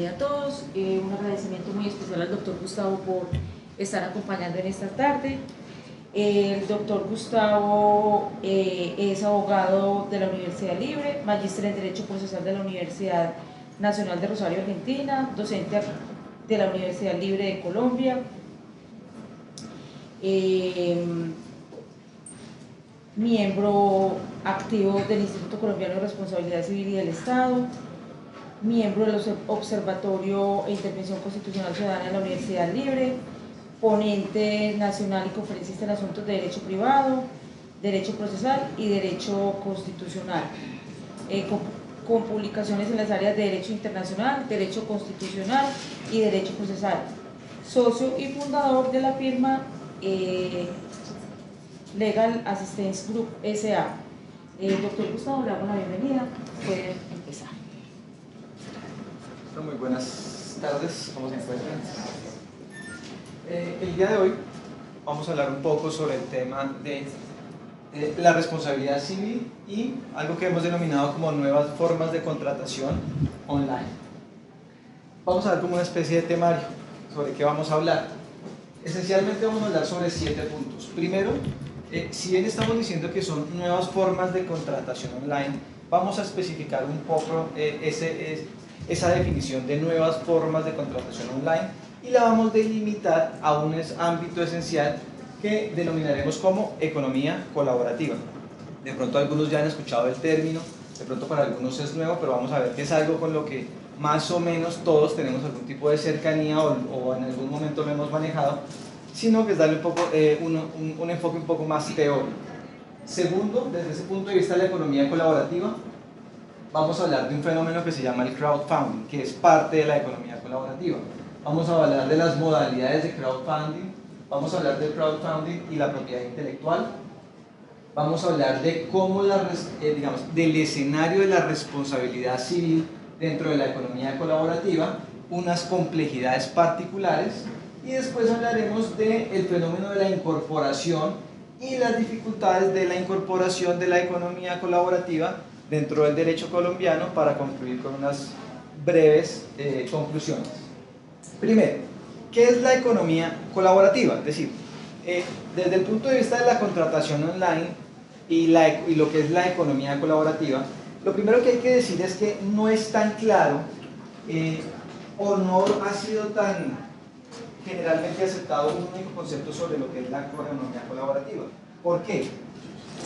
bienvenida a todos. Un agradecimiento muy especial al doctor Gustavo por estar acompañando en esta tarde. El doctor Gustavo es abogado de la Universidad Libre, magíster en Derecho Procesal de la Universidad Nacional de Rosario, Argentina, docente de la Universidad Libre de Colombia, miembro activo del Instituto Colombiano de Responsabilidad Civil y del Estado, miembro del Observatorio e Intervención Constitucional Ciudadana de la Universidad Libre, ponente nacional y conferencista en asuntos de derecho privado, derecho procesal y derecho constitucional, con publicaciones en las áreas de derecho internacional, derecho constitucional y derecho procesal, socio y fundador de la firma Legal Assistance Group S.A. Doctor Gustavo, le damos la bienvenida, puede empezar. Muy buenas tardes, ¿cómo se encuentran? El día de hoy vamos a hablar un poco sobre el tema de la responsabilidad civil y algo que hemos denominado como nuevas formas de contratación online. Vamos a dar como una especie de temario sobre qué vamos a hablar. Esencialmente vamos a hablar sobre 7 puntos. Primero, si bien estamos diciendo que son nuevas formas de contratación online, vamos a especificar un poco esa definición de nuevas formas de contratación online y la vamos a delimitar a un ámbito esencial que denominaremos como economía colaborativa. De pronto algunos ya han escuchado el término, de pronto para algunos es nuevo, pero vamos a ver que es algo con lo que más o menos todos tenemos algún tipo de cercanía o en algún momento lo hemos manejado, sino que es darle un poco, un enfoque un poco más teórico. Segundo, desde ese punto de vista de la economía colaborativa, vamos a hablar de un fenómeno que se llama el crowdfunding, que es parte de la economía colaborativa. Vamos a hablar de las modalidades de crowdfunding, vamos a hablar del crowdfunding y la propiedad intelectual, vamos a hablar de cómo del escenario de la responsabilidad civil dentro de la economía colaborativa, unas complejidades particulares, y después hablaremos del fenómeno de la incorporación y las dificultades de la incorporación de la economía colaborativa dentro del derecho colombiano para concluir con unas breves conclusiones. Primero, ¿qué es la economía colaborativa? Es decir, desde el punto de vista de la contratación online y lo que es la economía colaborativa, lo primero que hay que decir es que no es tan claro o no ha sido tan generalmente aceptado un único concepto sobre lo que es la economía colaborativa. ¿Por qué?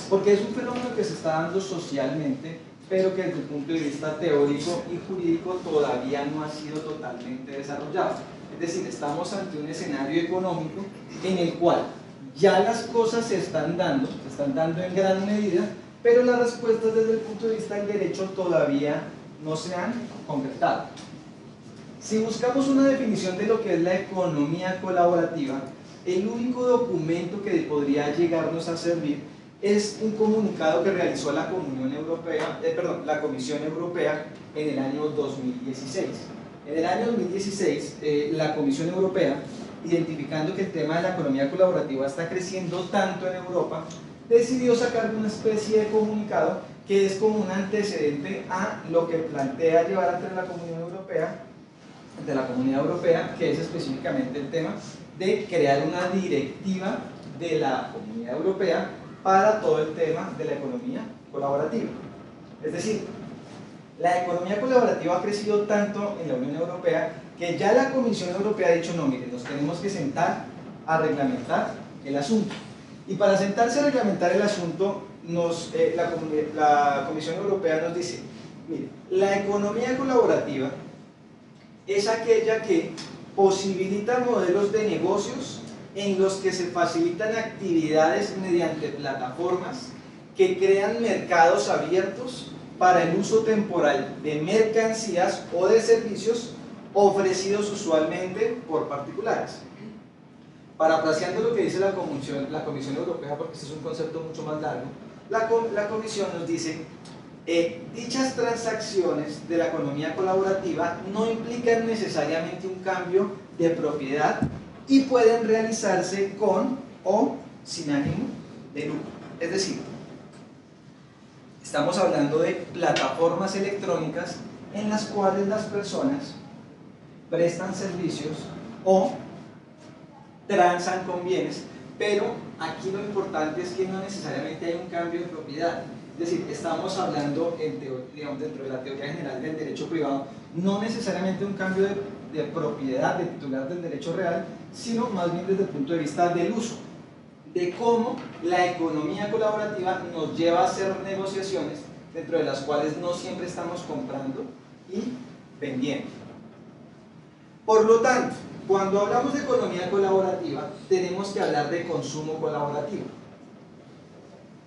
Porque es un fenómeno que se está dando socialmente, pero que desde el punto de vista teórico y jurídico todavía no ha sido totalmente desarrollado. Es decir, estamos ante un escenario económico en el cual ya las cosas se están dando en gran medida, pero las respuestas desde el punto de vista del derecho todavía no se han concretado. Si buscamos una definición de lo que es la economía colaborativa, el único documento que podría llegarnos a servir es un comunicado que realizó la Comisión Europea en el año 2016. En el año 2016, la Comisión Europea, identificando que el tema de la economía colaborativa está creciendo tanto en Europa, decidió sacar una especie de comunicado que es como un antecedente a lo que plantea llevar ante la Comunidad Europea, que es específicamente el tema de crear una directiva de la Comunidad Europea para todo el tema de la economía colaborativa. Es decir, la economía colaborativa ha crecido tanto en la Unión Europea que ya la Comisión Europea ha dicho, no, miren, nos tenemos que sentar a reglamentar el asunto. Y para sentarse a reglamentar el asunto, la Comisión Europea nos dice, miren, la economía colaborativa es aquella que posibilita modelos de negocios en los que se facilitan actividades mediante plataformas que crean mercados abiertos para el uso temporal de mercancías o de servicios ofrecidos usualmente por particulares. Parafraseando lo que dice la Comisión Europea, porque este es un concepto mucho más largo, la Comisión nos dice dichas transacciones de la economía colaborativa no implican necesariamente un cambio de propiedad y pueden realizarse con o sin ánimo de lucro. Es decir, estamos hablando de plataformas electrónicas en las cuales las personas prestan servicios o transan con bienes, pero aquí lo importante es que no necesariamente hay un cambio de propiedad. Es decir, estamos hablando digamos, dentro de la teoría general del derecho privado, no necesariamente un cambio de propiedad, de titular del derecho real, sino más bien desde el punto de vista del uso, de cómo la economía colaborativa nos lleva a hacer negociaciones dentro de las cuales no siempre estamos comprando y vendiendo. Por lo tanto, cuando hablamos de economía colaborativa, tenemos que hablar de consumo colaborativo.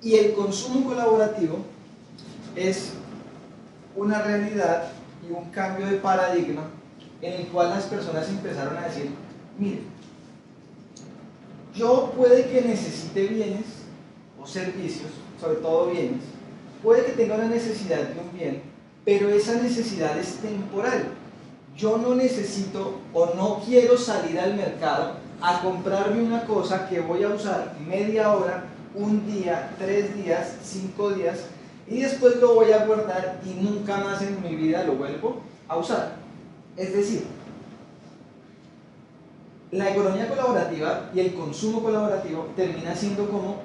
Y el consumo colaborativo es una realidad y un cambio de paradigma en el cual las personas empezaron a decir, mire, yo puede que necesite bienes o servicios, sobre todo bienes, puede que tenga una necesidad de un bien, pero esa necesidad es temporal. Yo no necesito o no quiero salir al mercado a comprarme una cosa que voy a usar media hora, un día, 3 días, 5 días, y después lo voy a guardar y nunca más en mi vida lo vuelvo a usar. Es decir, la economía colaborativa y el consumo colaborativo termina siendo como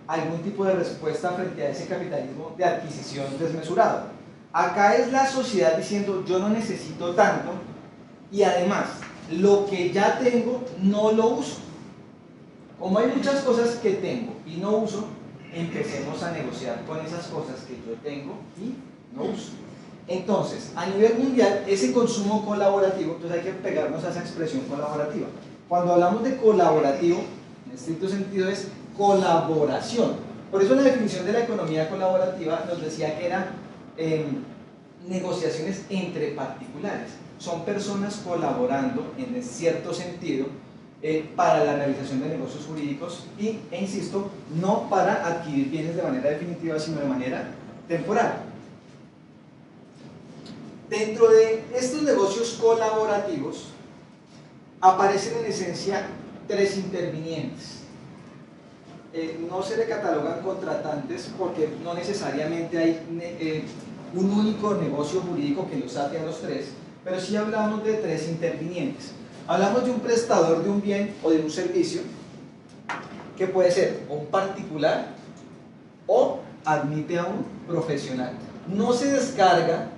algún tipo de respuesta frente a ese capitalismo de adquisición desmesurado. Acá es la sociedad diciendo yo no necesito tanto y además lo que ya tengo no lo uso. Como hay muchas cosas que tengo y no uso, empecemos a negociar con esas cosas que yo tengo y no uso. Entonces, a nivel mundial, ese consumo colaborativo, entonces hay que pegarnos a esa expresión colaborativa. Cuando hablamos de colaborativo, en estricto sentido es colaboración. Por eso la definición de la economía colaborativa nos decía que eran negociaciones entre particulares. Son personas colaborando en cierto sentido para la realización de negocios jurídicos e insisto, no para adquirir bienes de manera definitiva, sino de manera temporal. Dentro de estos negocios colaborativos aparecen en esencia 3 intervinientes. No se le catalogan contratantes porque no necesariamente hay un único negocio jurídico que los ate a los 3, pero sí hablamos de 3 intervinientes. Hablamos de un prestador de un bien o de un servicio que puede ser un particular o admite a un profesional. No se descarta,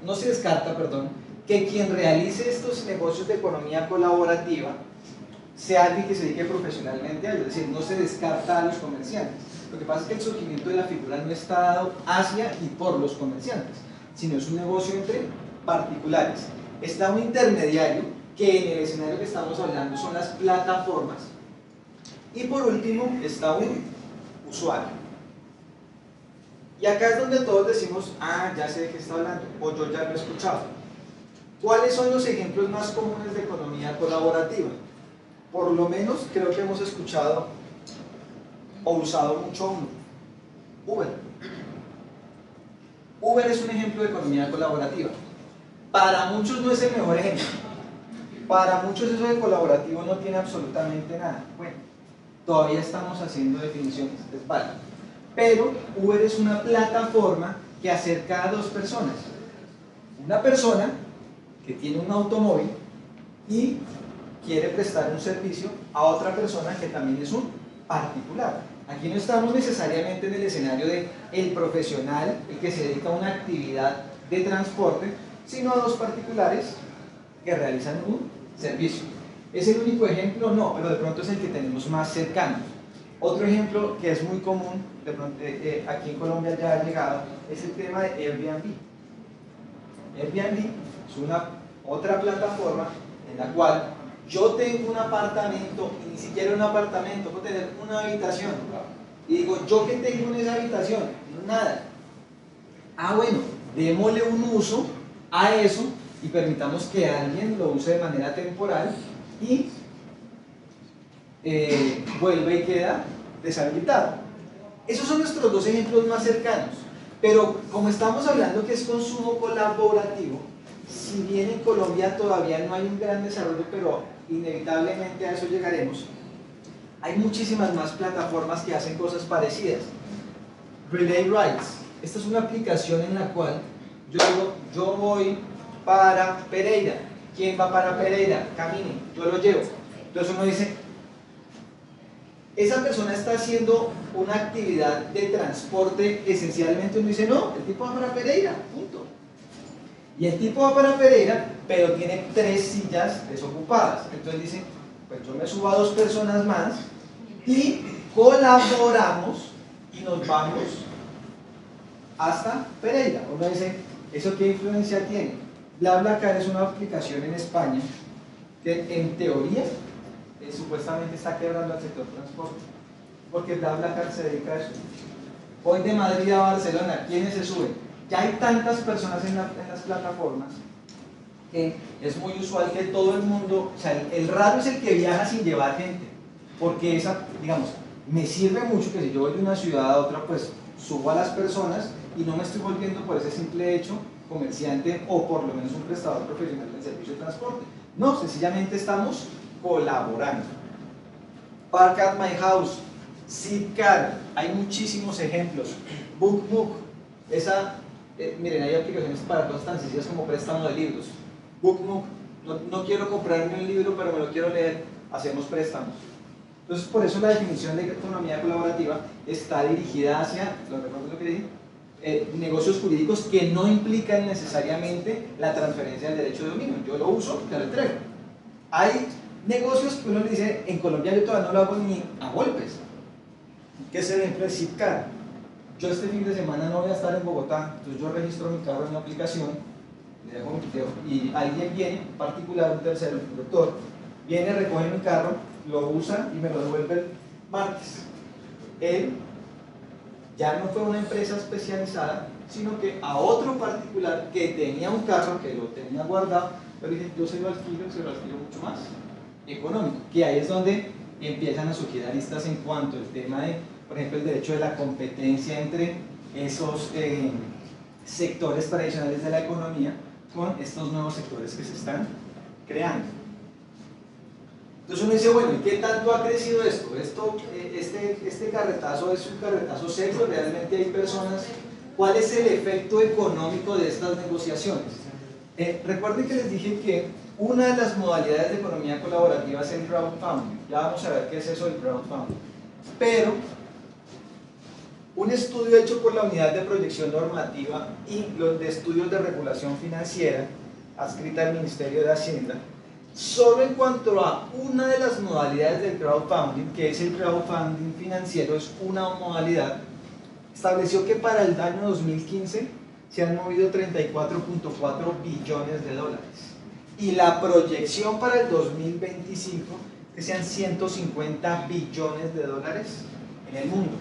que quien realice estos negocios de economía colaborativa sea alguien que se dedique profesionalmente a ello, es decir, no se descarta a los comerciantes. Lo que pasa es que el surgimiento de la figura no está dado hacia y por los comerciantes, sino es un negocio entre particulares. Está un intermediario, que en el escenario que estamos hablando son las plataformas, y por último está un usuario. Y acá es donde todos decimos, ah, ya sé de qué está hablando, o yo ya lo he escuchado. ¿Cuáles son los ejemplos más comunes de economía colaborativa? Por lo menos creo que hemos escuchado o usado mucho uno. Uber. Uber es un ejemplo de economía colaborativa. Para muchos no es el mejor ejemplo. Para muchos eso de colaborativo no tiene absolutamente nada. Bueno, todavía estamos haciendo definiciones, es válido. Pero Uber es una plataforma que acerca a 2 personas. Una persona que tiene un automóvil y quiere prestar un servicio a otra persona que también es un particular. Aquí no estamos necesariamente en el escenario de el profesional, el que se dedica a una actividad de transporte, sino a 2 particulares que realizan un servicio. ¿Es el único ejemplo? No, pero de pronto es el que tenemos más cercano. Otro ejemplo que es muy común, de pronto, aquí en Colombia ya ha llegado, es el tema de Airbnb. Airbnb es otra plataforma en la cual yo tengo un apartamento, y ni siquiera un apartamento, puedo tener una habitación, y digo, ¿yo qué tengo en esa habitación? Nada. Ah, bueno, démosle un uso a eso y permitamos que alguien lo use de manera temporal y vuelve y queda deshabilitado. Esos son nuestros 2 ejemplos más cercanos, pero como estamos hablando que es consumo colaborativo, si bien en Colombia todavía no hay un gran desarrollo, pero inevitablemente a eso llegaremos, hay muchísimas más plataformas que hacen cosas parecidas. Relay Rides, esta es una aplicación en la cual yo digo, yo voy para Pereira ¿Quién va para Pereira? Camine, yo lo llevo. Entonces uno dice, esa persona está haciendo una actividad de transporte, esencialmente uno dice, no, el tipo va para Pereira, punto. Y el tipo va para Pereira, pero tiene 3 sillas desocupadas. Entonces dice, pues yo me subo a 2 personas más y colaboramos y nos vamos hasta Pereira. Uno dice, ¿eso qué influencia tiene? BlaBlaCar es una aplicación en España que en teoría supuestamente está quebrando al sector transporte, porque BlaBlaCar se dedica a eso. Voy de Madrid a Barcelona, ¿quiénes se suben? Ya hay tantas personas en las plataformas que es muy usual que todo el mundo, o sea, el raro es el que viaja sin llevar gente, porque esa, digamos, me sirve mucho que si yo voy de una ciudad a otra, pues subo a las personas y no me estoy volviendo por ese simple hecho comerciante o por lo menos un prestador profesional del servicio de transporte. No, sencillamente estamos colaborando. Park at My House, Zipcar, hay muchísimos ejemplos. BookMook, miren, hay aplicaciones para cosas tan sencillas como préstamo de libros. BookMook, no quiero comprarme un libro pero me lo quiero leer, hacemos préstamos. Entonces por eso la definición de economía colaborativa está dirigida hacia, ¿lo que dije? Negocios jurídicos que no implican necesariamente la transferencia del derecho de dominio. Yo lo uso, te lo entrego. Hay negocios que uno le dice, en Colombia yo todavía no lo hago ni a golpes. ¿Qué es el ejemplo de Zipcar? Yo este fin de semana no voy a estar en Bogotá, entonces yo registro mi carro en la aplicación, le dejo mi video, y alguien viene, un particular, un tercero, un doctor, viene, recoge mi carro, lo usa y me lo devuelve el martes. Él ya no fue una empresa especializada, sino que a otro particular que tenía un carro, que lo tenía guardado, pero dije, yo se lo alquilo mucho más económico, que ahí es donde empiezan a surgir aristas en cuanto al tema de, por ejemplo, el derecho de la competencia entre esos sectores tradicionales de la economía con estos nuevos sectores que se están creando. Entonces uno dice, bueno, ¿y qué tanto ha crecido esto? Este carretazo es un carretazo serio, realmente hay personas. ¿Cuál es el efecto económico de estas negociaciones? Recuerden que les dije que una de las modalidades de economía colaborativa es el crowdfunding. Ya vamos a ver qué es eso del crowdfunding. Pero un estudio hecho por la Unidad de Proyección Normativa y los de Estudios de Regulación Financiera, adscrita al Ministerio de Hacienda, solo en cuanto a una de las modalidades del crowdfunding, que es el crowdfunding financiero, es una modalidad, estableció que para el año 2015 se han movido 34.4 billones de dólares. Y la proyección para el 2025 que sean 150 billones de dólares en el mundo.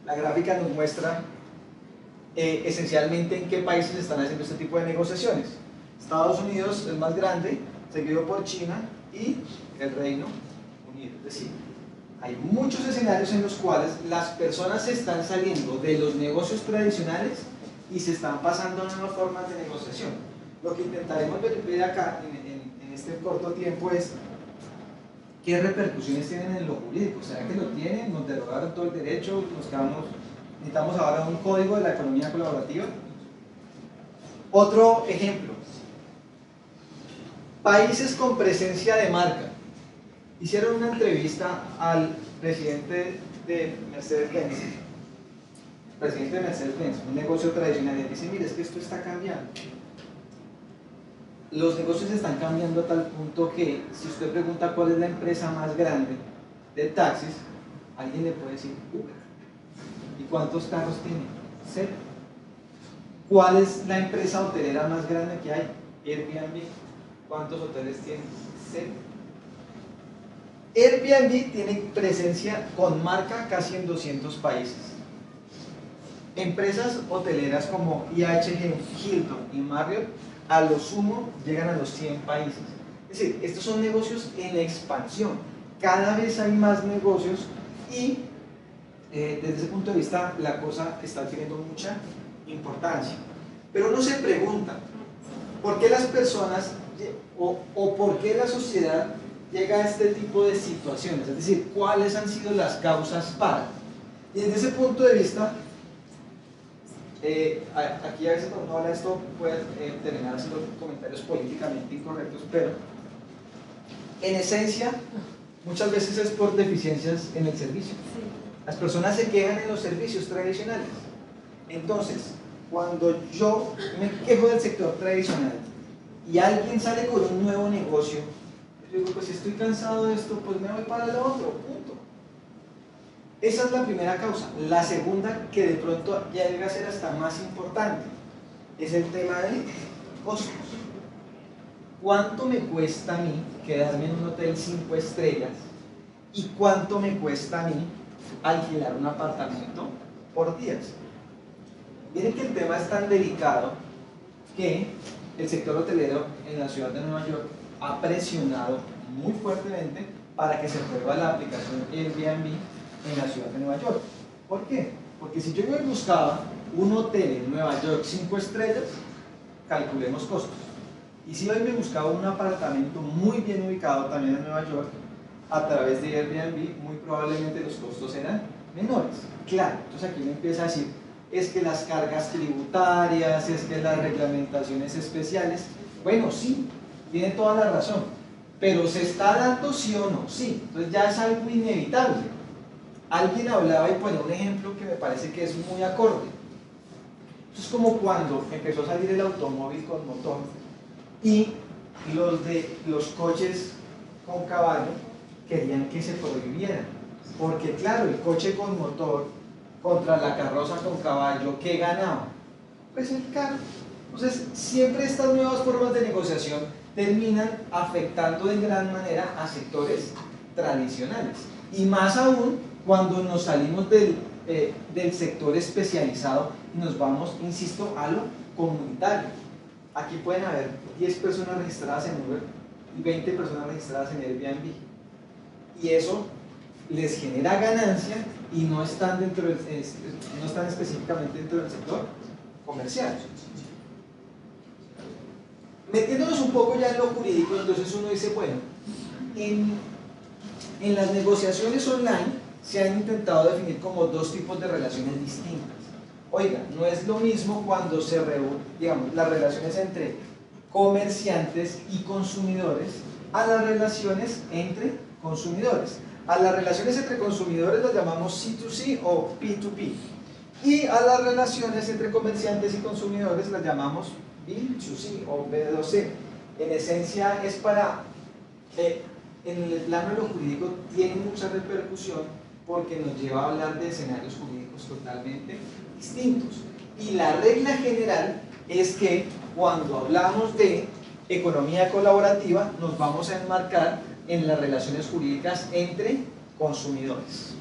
La gráfica nos muestra esencialmente en qué países están haciendo este tipo de negociaciones. Estados Unidos es más grande, seguido por China y el Reino Unido. Es decir, hay muchos escenarios en los cuales las personas están saliendo de los negocios tradicionales y se están pasando a nuevas formas de negociación. Lo que intentaremos ver acá en este corto tiempo es qué repercusiones tienen en lo jurídico. ¿Será que lo tienen? ¿Nos derogaron todo el derecho? ¿Necesitamos ahora un código de la economía colaborativa? Otro ejemplo. Países con presencia de marca. Hicieron una entrevista al presidente de Mercedes-Benz, un negocio tradicional, y dice, mire, es que esto está cambiando. Los negocios están cambiando a tal punto que si usted pregunta cuál es la empresa más grande de taxis, alguien le puede decir Uber. ¿Y cuántos carros tiene? 0. ¿Cuál es la empresa hotelera más grande que hay? Airbnb. ¿Cuántos hoteles tiene? 0. Airbnb tiene presencia con marca casi en 200 países. Empresas hoteleras como IHG, Hilton y Marriott a lo sumo llegan a los 100 países. Es decir, estos son negocios en expansión. Cada vez hay más negocios y desde ese punto de vista la cosa está adquiriendo mucha importancia. Pero uno se pregunta, ¿por qué las personas o por qué la sociedad llega a este tipo de situaciones? Es decir, ¿cuáles han sido las causas para? Y desde ese punto de vista, aquí a veces cuando uno habla de esto puede terminar haciendo comentarios políticamente incorrectos, pero en esencia muchas veces es por deficiencias en el servicio. Las personas se quejan en los servicios tradicionales. Entonces, cuando yo me quejo del sector tradicional y alguien sale con un nuevo negocio, yo digo, pues si estoy cansado de esto, pues me voy para el otro, punto. Esa es la primera causa. La segunda, que de pronto ya llega a ser hasta más importante, es el tema de costos. ¿Cuánto me cuesta a mí quedarme en un hotel 5 estrellas? ¿Y cuánto me cuesta a mí alquilar un apartamento por días? Miren que el tema es tan delicado que el sector hotelero en la ciudad de Nueva York ha presionado muy fuertemente para que se pruebe la aplicación Airbnb en la ciudad de Nueva York. ¿Por qué? Porque si yo buscaba un hotel en Nueva York 5 estrellas, calculemos costos. Y si hoy me buscaba un apartamento muy bien ubicado también en Nueva York, a través de Airbnb, muy probablemente los costos eran menores. Claro, entonces aquí me empieza a decir, es que las cargas tributarias, es que las reglamentaciones especiales, bueno, sí, tiene toda la razón, pero ¿se está dando sí o no? Sí, entonces ya es algo inevitable. Alguien hablaba y ponía un ejemplo que me parece que es muy acorde. Eso es como cuando empezó a salir el automóvil con motor y los coches con caballo querían que se prohibieran, porque claro, el coche con motor contra la carroza con caballo, ¿qué ganaba? Pues el carro. Entonces, siempre estas nuevas formas de negociación terminan afectando de gran manera a sectores tradicionales, y más aún cuando nos salimos del sector especializado y nos vamos, insisto, a lo comunitario. Aquí pueden haber 10 personas registradas en Uber y 20 personas registradas en Airbnb, y eso les genera ganancia y no están específicamente dentro del sector comercial. Metiéndonos un poco ya en lo jurídico, entonces uno dice, bueno, en las negociaciones online se han intentado definir como dos tipos de relaciones distintas. Oiga, no es lo mismo cuando se reúnen, digamos, las relaciones entre comerciantes y consumidores a las relaciones entre consumidores. A las relaciones entre consumidores las llamamos C2C o P2P, y a las relaciones entre comerciantes y consumidores las llamamos B2C o B2C. En esencia es para, en el plano de lo jurídico tiene mucha repercusión porque nos lleva a hablar de escenarios jurídicos totalmente distintos. Y la regla general es que cuando hablamos de economía colaborativa nos vamos a enmarcar en las relaciones jurídicas entre consumidores.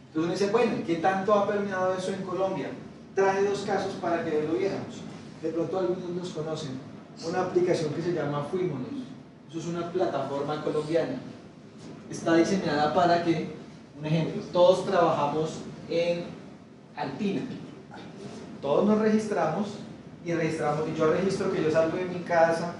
Entonces uno dice, bueno, ¿qué tanto ha permeado eso en Colombia? Traje dos casos para que lo viéramos. De pronto algunos los conocen. Una aplicación que se llama Fuímonos. Eso es una plataforma colombiana. Está diseñada para que, un ejemplo, todos trabajamos en Alpina. Todos nos registramos y yo registro que yo salgo de mi casa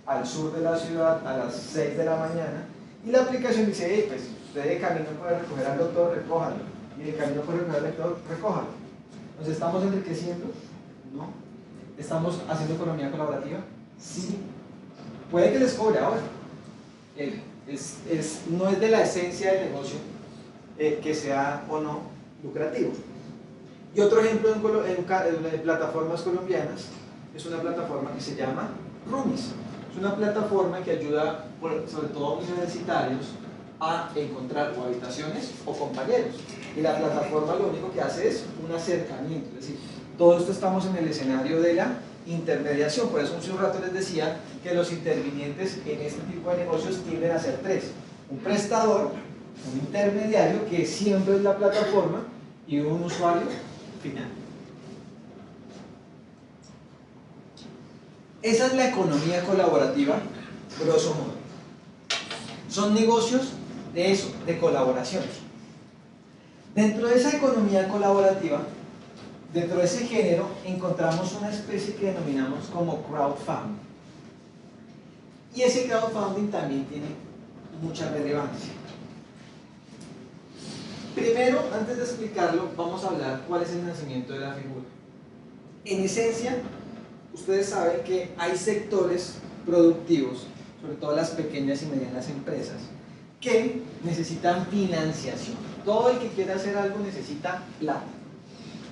al sur de la ciudad a las 6 de la mañana y la aplicación dice, hey, pues usted de camino puede recoger al doctor, recójalo, y de camino puede recoger al doctor, recójalo. ¿Nos estamos enriqueciendo? No. ¿Estamos haciendo economía colaborativa? Sí. Puede que les cobre ahora. No es de la esencia del negocio que sea o no lucrativo. Y otro ejemplo en plataformas colombianas es una plataforma que se llama Roomies. Es una plataforma que ayuda, sobre todo a universitarios, a encontrar o habitaciones o compañeros. Y la plataforma lo único que hace es un acercamiento. Es decir, todo esto estamos en el escenario de la intermediación. Por eso hace un rato les decía que los intervinientes en este tipo de negocios tienden a ser tres: un prestador, un intermediario, que siempre es la plataforma, y un usuario final. Esa es la economía colaborativa, grosso modo. Son negocios de eso, de colaboración. Dentro de esa economía colaborativa, dentro de ese género, encontramos una especie que denominamos como crowdfunding. Y ese crowdfunding también tiene mucha relevancia. Primero, antes de explicarlo, vamos a hablar cuál es el nacimiento de la figura. En esencia, ustedes saben que hay sectores productivos, sobre todo las pequeñas y medianas empresas, que necesitan financiación. Todo el que quiera hacer algo necesita plata.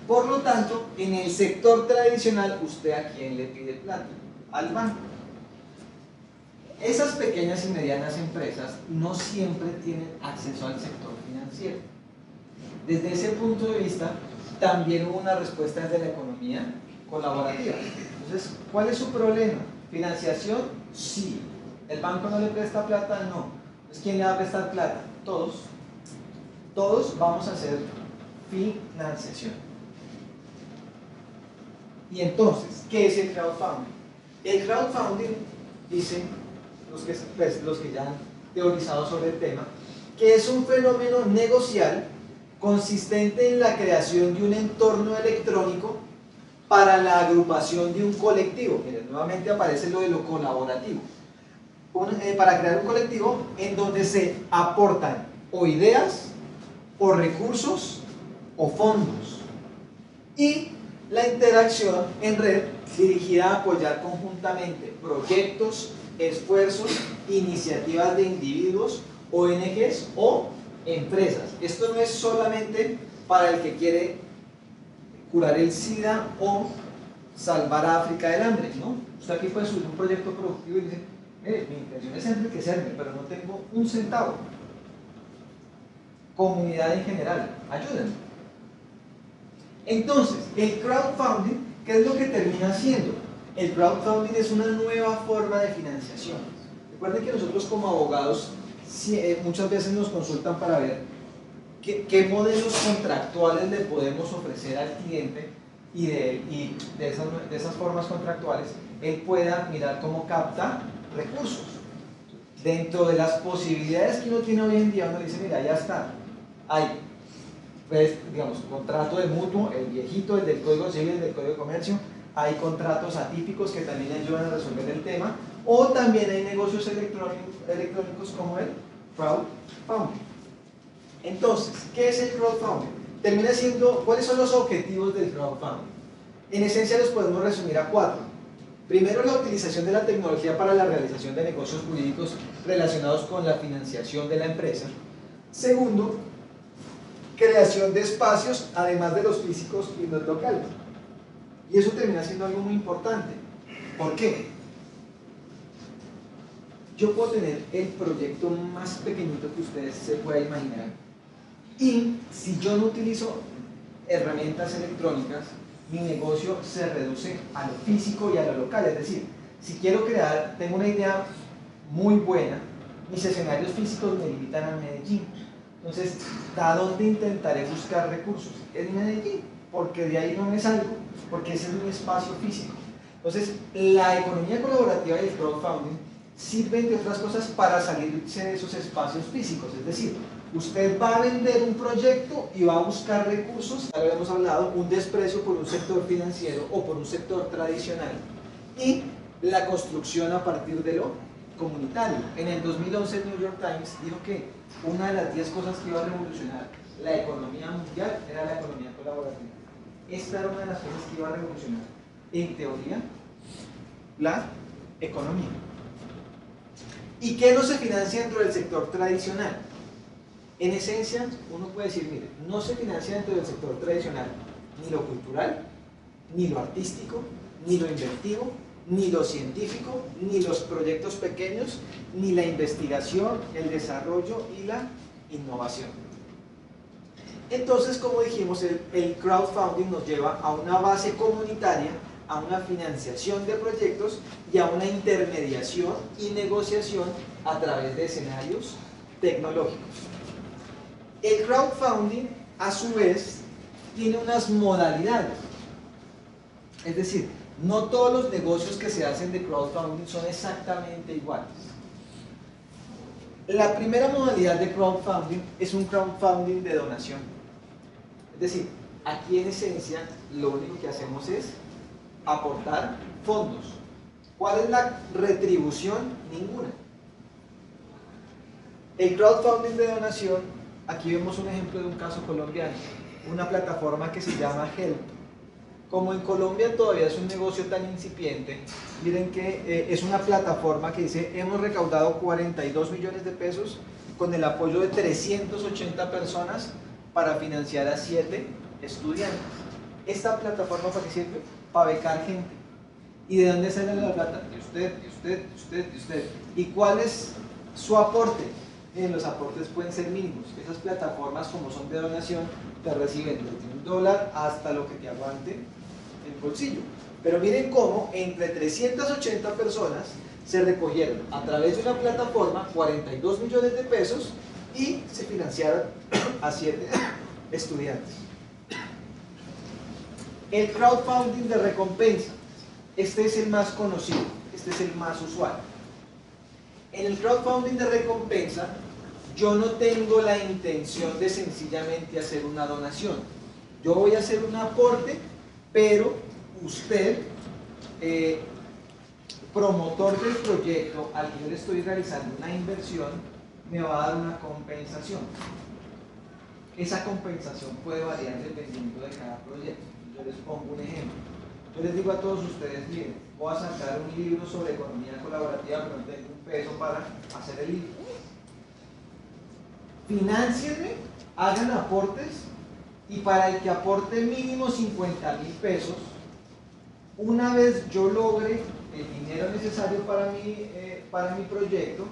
Por lo tanto, en el sector tradicional, ¿usted a quién le pide plata? Al banco. Esas pequeñas y medianas empresas no siempre tienen acceso al sector financiero. Desde ese punto de vista, también hubo una respuesta desde la economía colaborativa. Entonces, ¿cuál es su problema? ¿Financiación? Sí. ¿El banco no le presta plata? No. Entonces, ¿quién le va a prestar plata? Todos. Todos vamos a hacer financiación. Y entonces, ¿qué es el crowdfunding? El crowdfunding, dicen los que ya han teorizado sobre el tema, que es un fenómeno negocial consistente en la creación de un entorno electrónico para la agrupación de un colectivo. Miren, nuevamente aparece lo de lo colaborativo. Para crear un colectivo en donde se aportan o ideas, o recursos, o fondos. Y la interacción en red dirigida a apoyar conjuntamente proyectos, esfuerzos, iniciativas de individuos, ONGs o empresas. Esto no es solamente para el que quiere curar el SIDA o salvar a África del hambre, ¿no? Usted aquí puede subir un proyecto productivo y dice, mire, mi intención es enriquecerme, pero no tengo un centavo. Comunidad en general, ayúdenme. Entonces, el crowdfunding, ¿qué es lo que termina haciendo? El crowdfunding es una nueva forma de financiación. Recuerden que nosotros como abogados muchas veces nos consultan para ver qué modelos contractuales le podemos ofrecer al cliente y de esas formas contractuales él pueda mirar cómo capta recursos. Dentro de las posibilidades que uno tiene hoy en día, uno dice, mira, ya está, hay, pues, digamos, contrato de mutuo, el viejito, el del Código Civil, el del Código de Comercio, hay contratos atípicos que también ayudan a resolver el tema, o también hay negocios electrónicos como el crowdfunding. Entonces, ¿qué es el crowdfunding? Termina siendo, ¿cuáles son los objetivos del crowdfunding? En esencia los podemos resumir a 4. Primero, la utilización de la tecnología para la realización de negocios jurídicos relacionados con la financiación de la empresa. Segundo, creación de espacios, además de los físicos y los locales. Y eso termina siendo algo muy importante. ¿Por qué? Yo puedo tener el proyecto más pequeñito que ustedes se puedan imaginar. Y si yo no utilizo herramientas electrónicas, mi negocio se reduce a lo físico y a lo local. Es decir, si quiero crear, tengo una idea muy buena, mis escenarios físicos me limitan a Medellín. Entonces, ¿a dónde intentaré buscar recursos? En Medellín, porque de ahí no me salgo, porque ese es un espacio físico. Entonces, la economía colaborativa y el crowdfunding sirven de otras cosas para salirse de esos espacios físicos. Es decir, usted va a vender un proyecto y va a buscar recursos, ya lo hemos hablado, un desprecio por un sector financiero o por un sector tradicional y la construcción a partir de lo comunitario. En el 2011 el New York Times dijo que una de las 10 cosas que iba a revolucionar la economía mundial era la economía colaborativa. Esta era una de las cosas que iba a revolucionar, en teoría, la economía. ¿Y qué no se financia dentro del sector tradicional? En esencia, uno puede decir, mire, no se financia dentro del sector tradicional ni lo cultural, ni lo artístico, ni lo inventivo, ni lo científico, ni los proyectos pequeños, ni la investigación, el desarrollo y la innovación. Entonces, como dijimos, el crowdfunding nos lleva a una base comunitaria, a una financiación de proyectos y a una intermediación y negociación a través de escenarios tecnológicos. El crowdfunding, a su vez, tiene unas modalidades. Es decir, no todos los negocios que se hacen de crowdfunding son exactamente iguales. La primera modalidad de crowdfunding es un crowdfunding de donación. Es decir, aquí en esencia lo único que hacemos es aportar fondos. ¿Cuál es la retribución? Ninguna. El crowdfunding de donación Aquí vemos un ejemplo de un caso colombiano, una plataforma que se llama Help. Como en Colombia todavía es un negocio tan incipiente, miren que es una plataforma que dice, hemos recaudado 42 millones de pesos con el apoyo de 380 personas para financiar a 7 estudiantes. ¿Esta plataforma para qué sirve? Para becar gente. ¿Y de dónde sale la plata? De usted, de usted, de usted, de usted. ¿Y cuál es su aporte? Los aportes pueden ser mínimos. Esas plataformas, como son de donación, te reciben desde $1 hasta lo que te aguante el bolsillo. Pero miren cómo entre 380 personas se recogieron a través de una plataforma 42 millones de pesos y se financiaron a 7 estudiantes. El crowdfunding de recompensa, este es el más conocido, este es el más usual. En el crowdfunding de recompensa, yo no tengo la intención de sencillamente hacer una donación. Yo voy a hacer un aporte, pero usted, promotor del proyecto al que yo le estoy realizando una inversión, me va a dar una compensación. Esa compensación puede variar dependiendo de cada proyecto. Yo les pongo un ejemplo. Yo les digo a todos ustedes, miren, voy a sacar un libro sobre economía colaborativa, pero no tengo un peso para hacer el libro. Financienme, hagan aportes, y para el que aporte mínimo 50.000 pesos, una vez yo logre el dinero necesario para mi proyecto,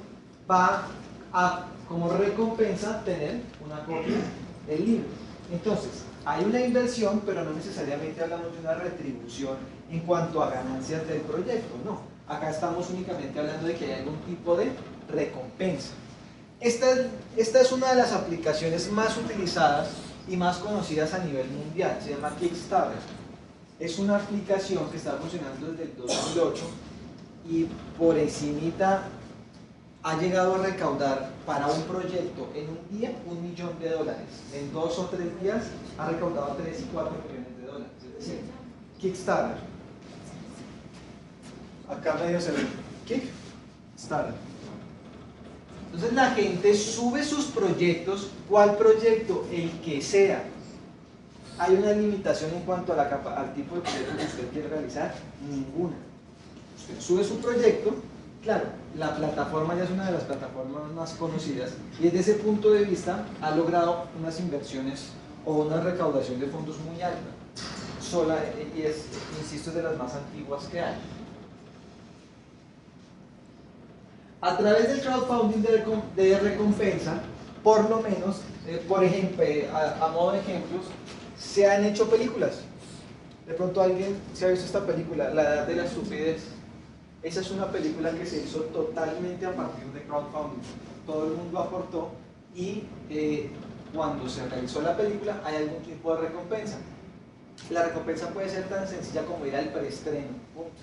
va a, como recompensa, tener una copia del libro. Entonces, hay una inversión, pero no necesariamente hablamos de una retribución en cuanto a ganancias del proyecto, no. Acá estamos únicamente hablando de que hay algún tipo de recompensa. Esta es una de las aplicaciones más utilizadas y más conocidas a nivel mundial, se llama Kickstarter. Es una aplicación que está funcionando desde el 2008 y por encimita ha llegado a recaudar para un proyecto en un día $1 millón. En 2 o 3 días ha recaudado 3 y 4 millones de dólares. Es decir, Kickstarter. Acá medio se ve. Kickstarter. Entonces la gente sube sus proyectos. ¿Cuál proyecto? El que sea. ¿Hay una limitación en cuanto a al tipo de proyecto que usted quiere realizar? Ninguna. Usted sube su proyecto. Claro, la plataforma ya es una de las plataformas más conocidas y desde ese punto de vista ha logrado unas inversiones o una recaudación de fondos muy alta. Y es, insisto, de las más antiguas que hay. A través del crowdfunding de recompensa, por lo menos, por ejemplo, a modo de ejemplos, se han hecho películas. De pronto alguien se ha visto esta película, La Edad de la Estupidez. Esa es una película que se hizo totalmente a partir de crowdfunding. Todo el mundo aportó y cuando se realizó la película hay algún tipo de recompensa. La recompensa puede ser tan sencilla como ir al preestreno.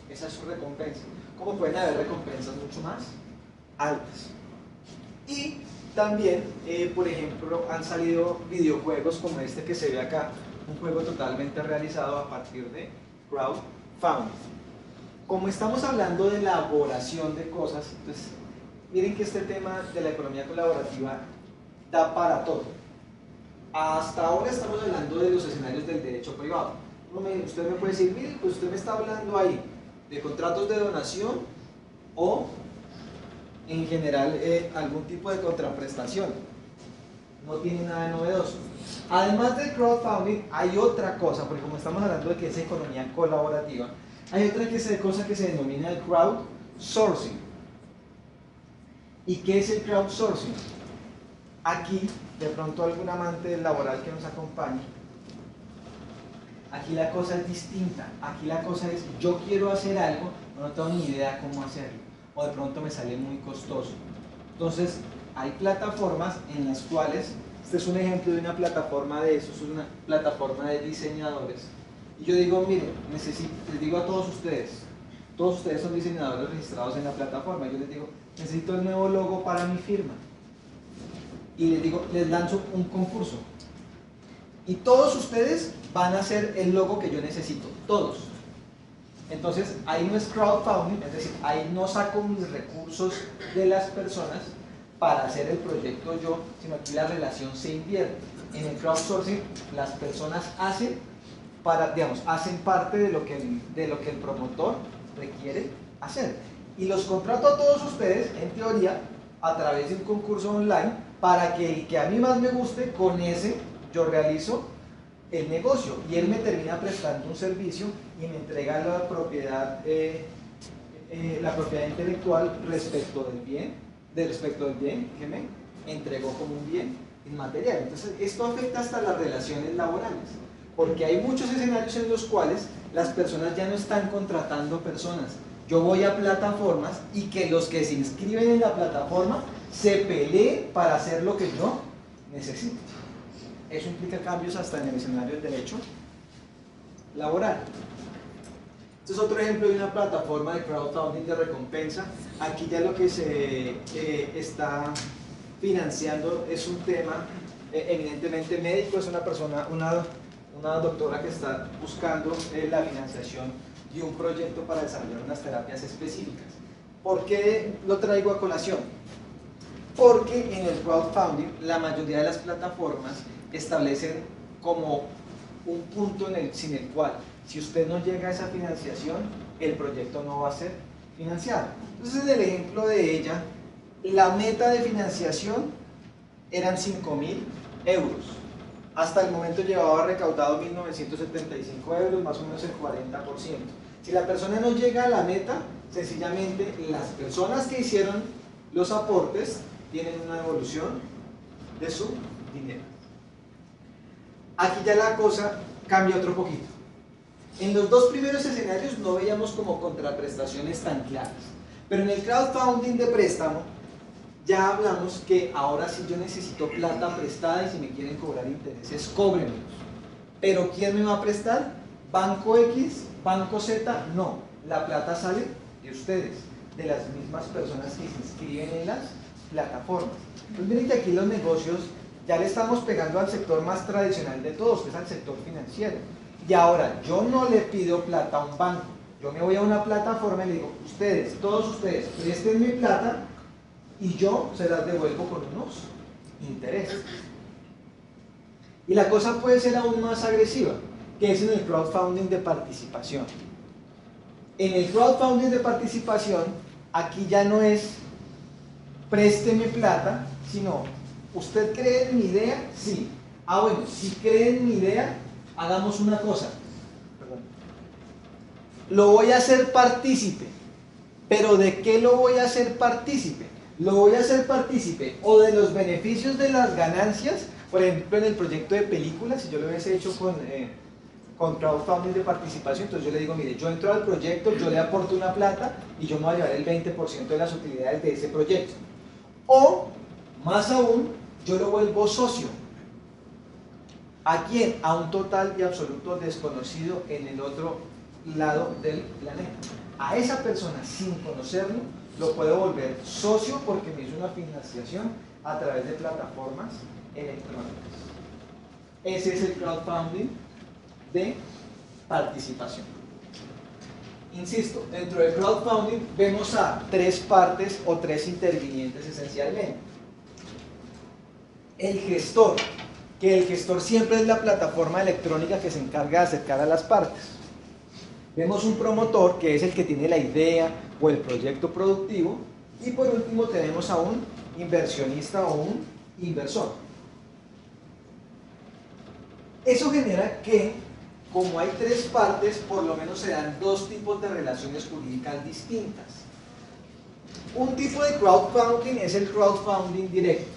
Esa es su recompensa. Como pueden haber recompensas mucho más altas. Y también, por ejemplo, han salido videojuegos como este que se ve acá, un juego totalmente realizado a partir de crowdfunding. Como estamos hablando de elaboración de cosas, entonces, miren que este tema de la economía colaborativa da para todo. Hasta ahora estamos hablando de los escenarios del derecho privado. Usted me puede decir, mire, pues usted me está hablando ahí de contratos de donación o en general algún tipo de contraprestación. No tiene nada de novedoso. Además del crowdfunding hay otra cosa, porque como estamos hablando de que es economía colaborativa, hay otra cosa que se denomina el crowdsourcing. ¿Y qué es el crowdsourcing? Aquí, de pronto algún amante laboral que nos acompañe, aquí la cosa es distinta. Aquí la cosa es, yo quiero hacer algo, no tengo ni idea cómo hacerlo, o de pronto me sale muy costoso. Entonces, hay plataformas en las cuales, este es un ejemplo de una plataforma de eso, es una plataforma de diseñadores. Y yo digo, miren, les digo a todos ustedes son diseñadores registrados en la plataforma, yo les digo, necesito el nuevo logo para mi firma. Y les digo, les lanzo un concurso. Y todos ustedes van a hacer el logo que yo necesito, todos. Entonces, ahí no es crowdfunding, es decir, ahí no saco mis recursos de las personas, para hacer el proyecto yo, sino aquí la relación se invierte. En el crowdsourcing las personas hacen hacen parte de lo que el promotor requiere hacer. Y los contrato a todos ustedes, en teoría, a través de un concurso online, para que el que a mí más me guste, con ese yo realizo el negocio. Y él me termina prestando un servicio y me entrega la propiedad intelectual respecto del bien que me entregó como un bien inmaterial. Entonces, esto afecta hasta las relaciones laborales, porque hay muchos escenarios en los cuales las personas ya no están contratando personas. Yo voy a plataformas y que los que se inscriben en la plataforma se peleen para hacer lo que yo necesito. Eso implica cambios hasta en el escenario del derecho laboral. Este es otro ejemplo de una plataforma de crowdfunding de recompensa. Aquí ya lo que se está financiando es un tema eminentemente médico, es una doctora que está buscando la financiación de un proyecto para desarrollar unas terapias específicas. ¿Por qué lo traigo a colación? Porque en el crowdfunding la mayoría de las plataformas establecen como un punto sin el cual, si usted no llega a esa financiación, el proyecto no va a ser financiado. Entonces, en el ejemplo de ella, la meta de financiación eran 5.000 euros. Hasta el momento llevaba recaudado 1.975 euros, más o menos el 40%. Si la persona no llega a la meta, sencillamente las personas que hicieron los aportes tienen una devolución de su dinero. Aquí ya la cosa cambia otro poquito. En los dos primeros escenarios no veíamos como contraprestaciones tan claras, pero en el crowdfunding de préstamo ya hablamos que ahora sí yo necesito plata prestada y si me quieren cobrar intereses, cóbrenmelos. Pero ¿quién me va a prestar? ¿Banco X? ¿Banco Z? No, la plata sale de ustedes, de las mismas personas que se inscriben en las plataformas. Entonces miren que aquí los negocios ya le estamos pegando al sector más tradicional de todos, que es al sector financiero. Y ahora yo no le pido plata a un banco, yo me voy a una plataforma y le digo, todos ustedes, presten mi plata y yo se las devuelvo con unos intereses. Y la cosa puede ser aún más agresiva, que es en el crowdfunding de participación. En el crowdfunding de participación, aquí ya no es présteme plata, sino ¿usted cree en mi idea? Sí. Ah, bueno, si cree en mi idea, hagamos una cosa. Perdón. Lo voy a hacer partícipe. ¿Pero de qué lo voy a hacer partícipe? Lo voy a hacer partícipe o de los beneficios de las ganancias, por ejemplo en el proyecto de películas, si yo lo hubiese hecho con crowdfunding de participación, entonces yo le digo, mire, yo entro al proyecto, yo le aporto una plata y yo me voy a llevar el 20% de las utilidades de ese proyecto. O, más aún, yo lo vuelvo socio. ¿A quién? A un total y absoluto desconocido en el otro lado del planeta. A esa persona, sin conocerlo, lo puedo volver socio porque me hizo una financiación a través de plataformas electrónicas. Ese es el crowdfunding de participación. Insisto, dentro del crowdfunding vemos a tres partes o tres intervinientes esencialmente. El gestor, que el gestor siempre es la plataforma electrónica que se encarga de acercar a las partes. Vemos un promotor, que es el que tiene la idea o el proyecto productivo, y por último tenemos a un inversionista o un inversor. Eso genera que, como hay tres partes, por lo menos se dan dos tipos de relaciones jurídicas distintas. Un tipo de crowdfunding es el crowdfunding directo.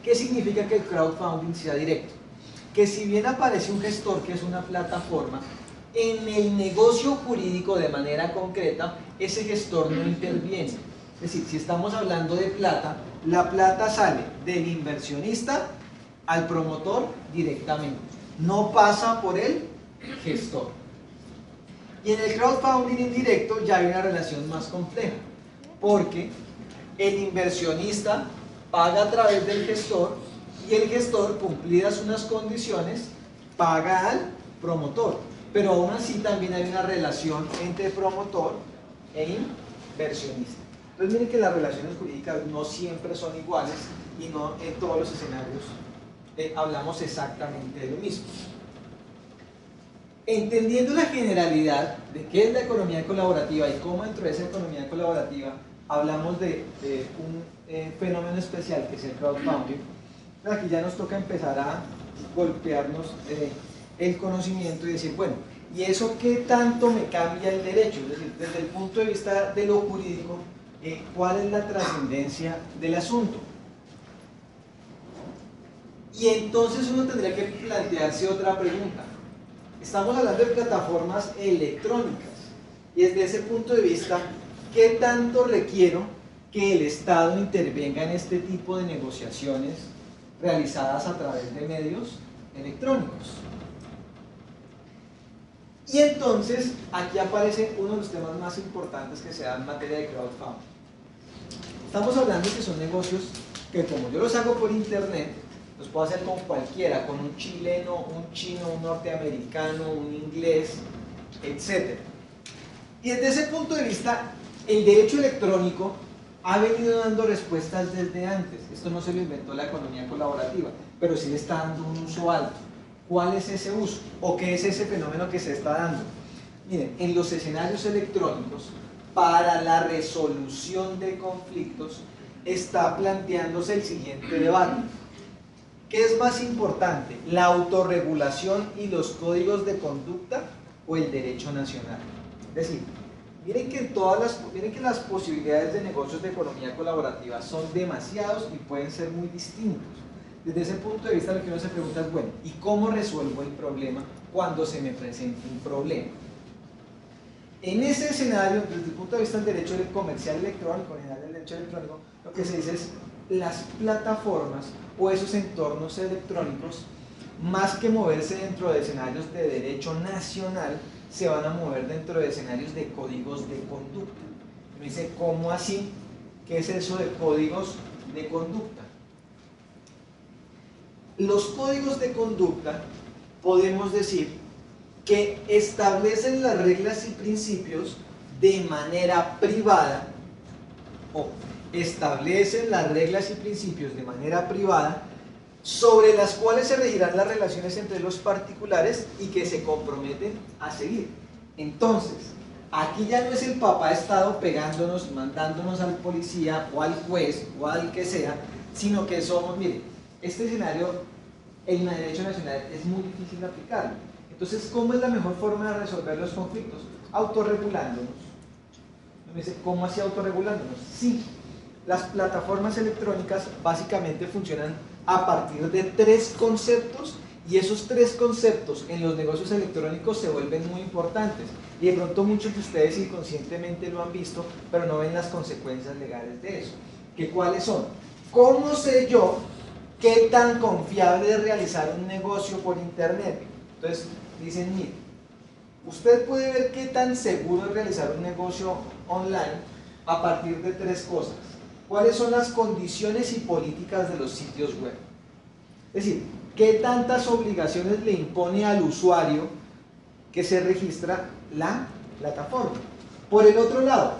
¿Qué significa que el crowdfunding sea directo? Que si bien aparece un gestor, que es una plataforma, en el negocio jurídico de manera concreta, ese gestor no interviene. Es decir, si estamos hablando de plata, la plata sale del inversionista al promotor directamente, no pasa por el gestor. Y en el crowdfunding indirecto ya hay una relación más compleja, porque el inversionista paga a través del gestor y el gestor, cumplidas unas condiciones, paga al promotor. Pero aún así también hay una relación entre promotor e inversionista. Entonces miren que las relaciones jurídicas no siempre son iguales y no en todos los escenarios hablamos exactamente de lo mismo. Entendiendo la generalidad de qué es la economía colaborativa y cómo dentro de esa economía colaborativa hablamos de un fenómeno especial que es el crowdfunding, aquí ya nos toca empezar a golpearnos el conocimiento y decir, bueno, ¿y eso qué tanto me cambia el derecho? Es decir, desde el punto de vista de lo jurídico, ¿cuál es la trascendencia del asunto? Y entonces uno tendría que plantearse otra pregunta. Estamos hablando de plataformas electrónicas y desde ese punto de vista, ¿qué tanto requiero que el Estado intervenga en este tipo de negociaciones realizadas a través de medios electrónicos? Y entonces aquí aparece uno de los temas más importantes que se da en materia de crowdfunding. Estamos hablando de que son negocios que, como yo los hago por internet, los puedo hacer con cualquiera, con un chileno, un chino, un norteamericano, un inglés, etc. Y desde ese punto de vista, el derecho electrónico ha venido dando respuestas desde antes. Esto no se lo inventó la economía colaborativa, pero sí le está dando un uso alto. ¿Cuál es ese uso? ¿O qué es ese fenómeno que se está dando? Miren, en los escenarios electrónicos, para la resolución de conflictos, está planteándose el siguiente debate. ¿Qué es más importante? ¿La autorregulación y los códigos de conducta o el derecho nacional? Es decir, miren que las posibilidades de negocios de economía colaborativa son demasiados y pueden ser muy distintos. Desde ese punto de vista lo que uno se pregunta es, bueno, ¿y cómo resuelvo el problema cuando se me presenta un problema? En ese escenario, desde el punto de vista del derecho comercial electrónico, en general del derecho electrónico, lo que se dice es las plataformas o esos entornos electrónicos, más que moverse dentro de escenarios de derecho nacional, se van a mover dentro de escenarios de códigos de conducta. Me dice, ¿cómo así? ¿Qué es eso de códigos de conducta? Los códigos de conducta podemos decir que establecen las reglas y principios de manera privada o establecen las reglas y principios de manera privada sobre las cuales se regirán las relaciones entre los particulares y que se comprometen a seguir. Entonces, aquí ya no es el papá Estado pegándonos, mandándonos al policía o al juez o al que sea, sino que somos, mire, este escenario en el derecho nacional es muy difícil de aplicarlo. Entonces, ¿cómo es la mejor forma de resolver los conflictos? Autorregulándonos. Me dice, ¿cómo así autorregulándonos? Sí, las plataformas electrónicas básicamente funcionan a partir de tres conceptos y esos tres conceptos en los negocios electrónicos se vuelven muy importantes y de pronto muchos de ustedes inconscientemente lo han visto, pero no ven las consecuencias legales de eso. ¿Qué cuáles son? ¿Cómo sé yo qué tan confiable es realizar un negocio por internet? Entonces dicen, mire, usted puede ver qué tan seguro es realizar un negocio online a partir de tres cosas. ¿Cuáles son las condiciones y políticas de los sitios web? Es decir, ¿qué tantas obligaciones le impone al usuario que se registra la plataforma? Por el otro lado,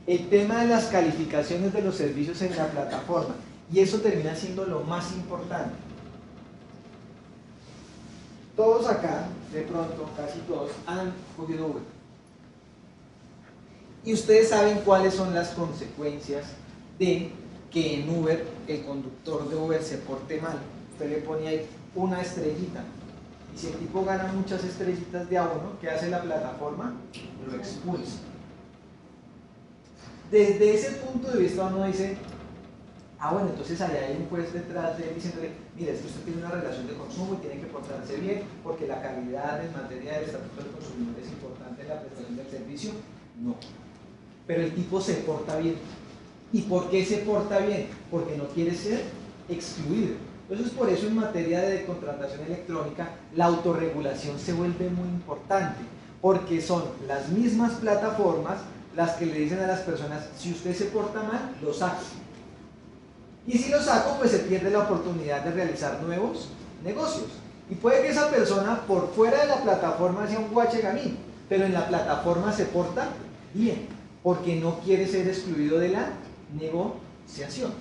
el tema de las calificaciones de los servicios en la plataforma. Y eso termina siendo lo más importante. Todos acá, de pronto, casi todos, han cogido Uber. Y ustedes saben cuáles son las consecuencias de que en Uber, el conductor de Uber se porte mal. Usted le pone ahí una estrellita. Y si el tipo gana muchas estrellitas de abono, ¿qué hace la plataforma? Lo expulsa. Desde ese punto de vista uno dice, bueno, entonces allá hay un juez detrás de él diciéndole, mire, es que usted tiene una relación de consumo y tiene que portarse bien porque la calidad en materia del estatuto del consumidor es importante en la prestación del servicio. No. Pero el tipo se porta bien. ¿Y por qué se porta bien? Porque no quiere ser excluido. Entonces, por eso en materia de contratación electrónica, la autorregulación se vuelve muy importante, porque son las mismas plataformas las que le dicen a las personas, si usted se porta mal, lo saco. Y si lo saco, pues se pierde la oportunidad de realizar nuevos negocios. Y puede que esa persona por fuera de la plataforma sea un guachegamín, pero en la plataforma se porta bien. porque no quiere ser excluido de la negociación.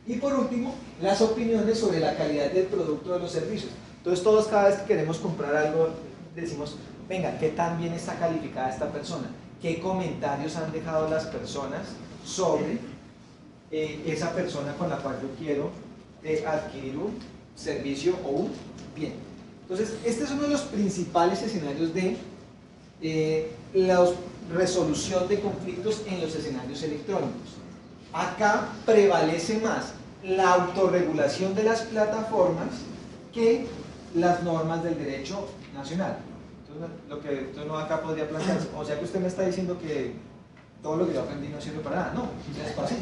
Y por último, las opiniones sobre la calidad del producto o de los servicios. Entonces todos cada vez que queremos comprar algo decimos, venga, ¿qué tan bien está calificada esta persona? ¿Qué comentarios han dejado las personas sobre esa persona con la cual yo quiero adquirir un servicio o un bien? Entonces, este es uno de los principales escenarios de la resolución de conflictos en los escenarios electrónicos. Acá prevalece más la autorregulación de las plataformas que las normas del derecho nacional. Entonces, uno acá podría plantearse, o sea que usted me está diciendo que todo lo que yo aprendí no sirve para nada. No, es fácil.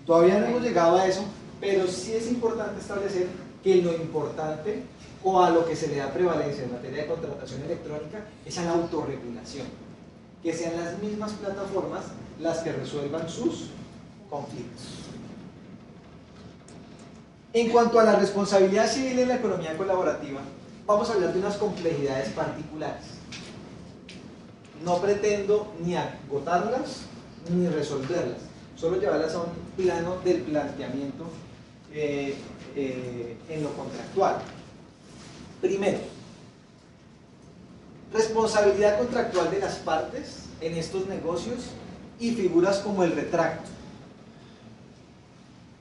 Todavía no hemos llegado a eso, pero sí es importante establecer que lo importante o a lo que se le da prevalencia en materia de contratación electrónica es a la autorregulación, que sean las mismas plataformas las que resuelvan sus conflictos. En cuanto a la responsabilidad civil en la economía colaborativa, vamos a hablar de unas complejidades particulares. No pretendo ni agotarlas ni resolverlas, solo llevarlas a un plano del planteamiento en lo contractual. Primero, responsabilidad contractual de las partes en estos negocios y figuras como el retracto.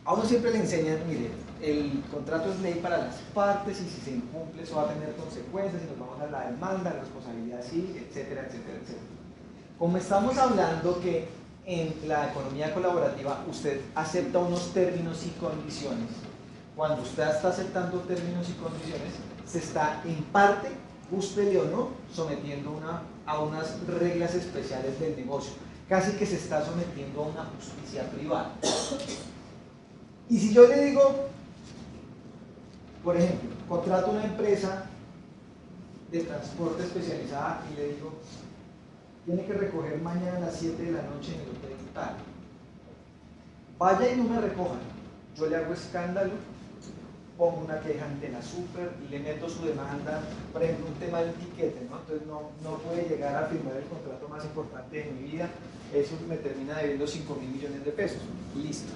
A uno siempre le enseñan, mire, el contrato es ley para las partes y si se incumple eso va a tener consecuencias y nos vamos a la demanda, la responsabilidad civil, etcétera, etcétera, etcétera. Como estamos hablando que en la economía colaborativa usted acepta unos términos y condiciones, cuando usted está aceptando términos y condiciones, se está en parte, guste o no, sometiendo a unas reglas especiales del negocio. Casi que se está sometiendo a una justicia privada. Y si yo le digo, por ejemplo, contrato una empresa de transporte especializada y le digo, tiene que recoger mañana a las 7 de la noche en el hotel tal. Vaya y no me recojan. Yo le hago escándalo, pongo una queja ante la super y le meto su demanda, por ejemplo, un tema del tiquete, ¿no? Entonces no puede llegar a firmar el contrato más importante de mi vida, eso me termina debiendo 5.000 millones de pesos. Listo.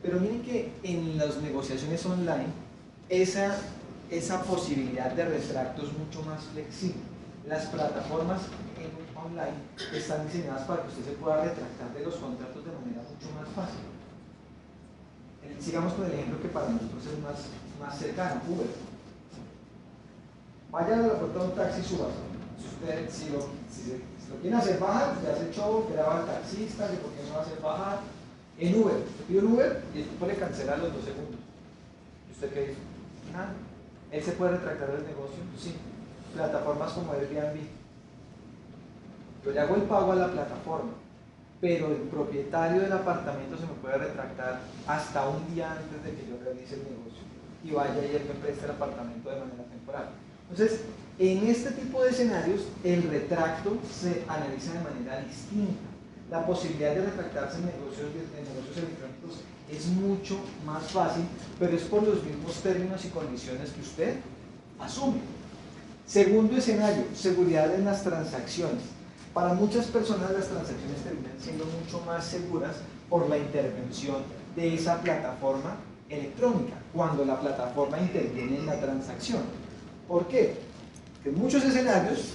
Pero miren que en las negociaciones online, esa posibilidad de retracto es mucho más flexible. Las plataformas online están diseñadas para que usted se pueda retractar de los contratos de manera mucho más fácil. Sigamos con el ejemplo que para nosotros es más cercano, Uber. Vaya a la puerta de un taxi y súbase. Si lo quieren hacer bajar, ya se echó, graba al taxista, que por qué no va a hacer bajar. En Uber, te pido un Uber y el tipo le cancela a los 2 segundos. ¿Y usted qué hizo? Nada. ¿Él se puede retractar del negocio? Sí. Plataformas como Airbnb. Yo le hago el pago a la plataforma, pero el propietario del apartamento se me puede retractar hasta un día antes de que yo realice el negocio y vaya y él me preste el apartamento de manera temporal. Entonces, en este tipo de escenarios, el retracto se analiza de manera distinta. La posibilidad de retractarse en negocios electrónicos es mucho más fácil, pero es por los mismos términos y condiciones que usted asume. Segundo escenario, seguridad en las transacciones. Para muchas personas las transacciones terminan siendo mucho más seguras por la intervención de esa plataforma electrónica, cuando la plataforma interviene en la transacción. ¿Por qué? Porque en muchos escenarios,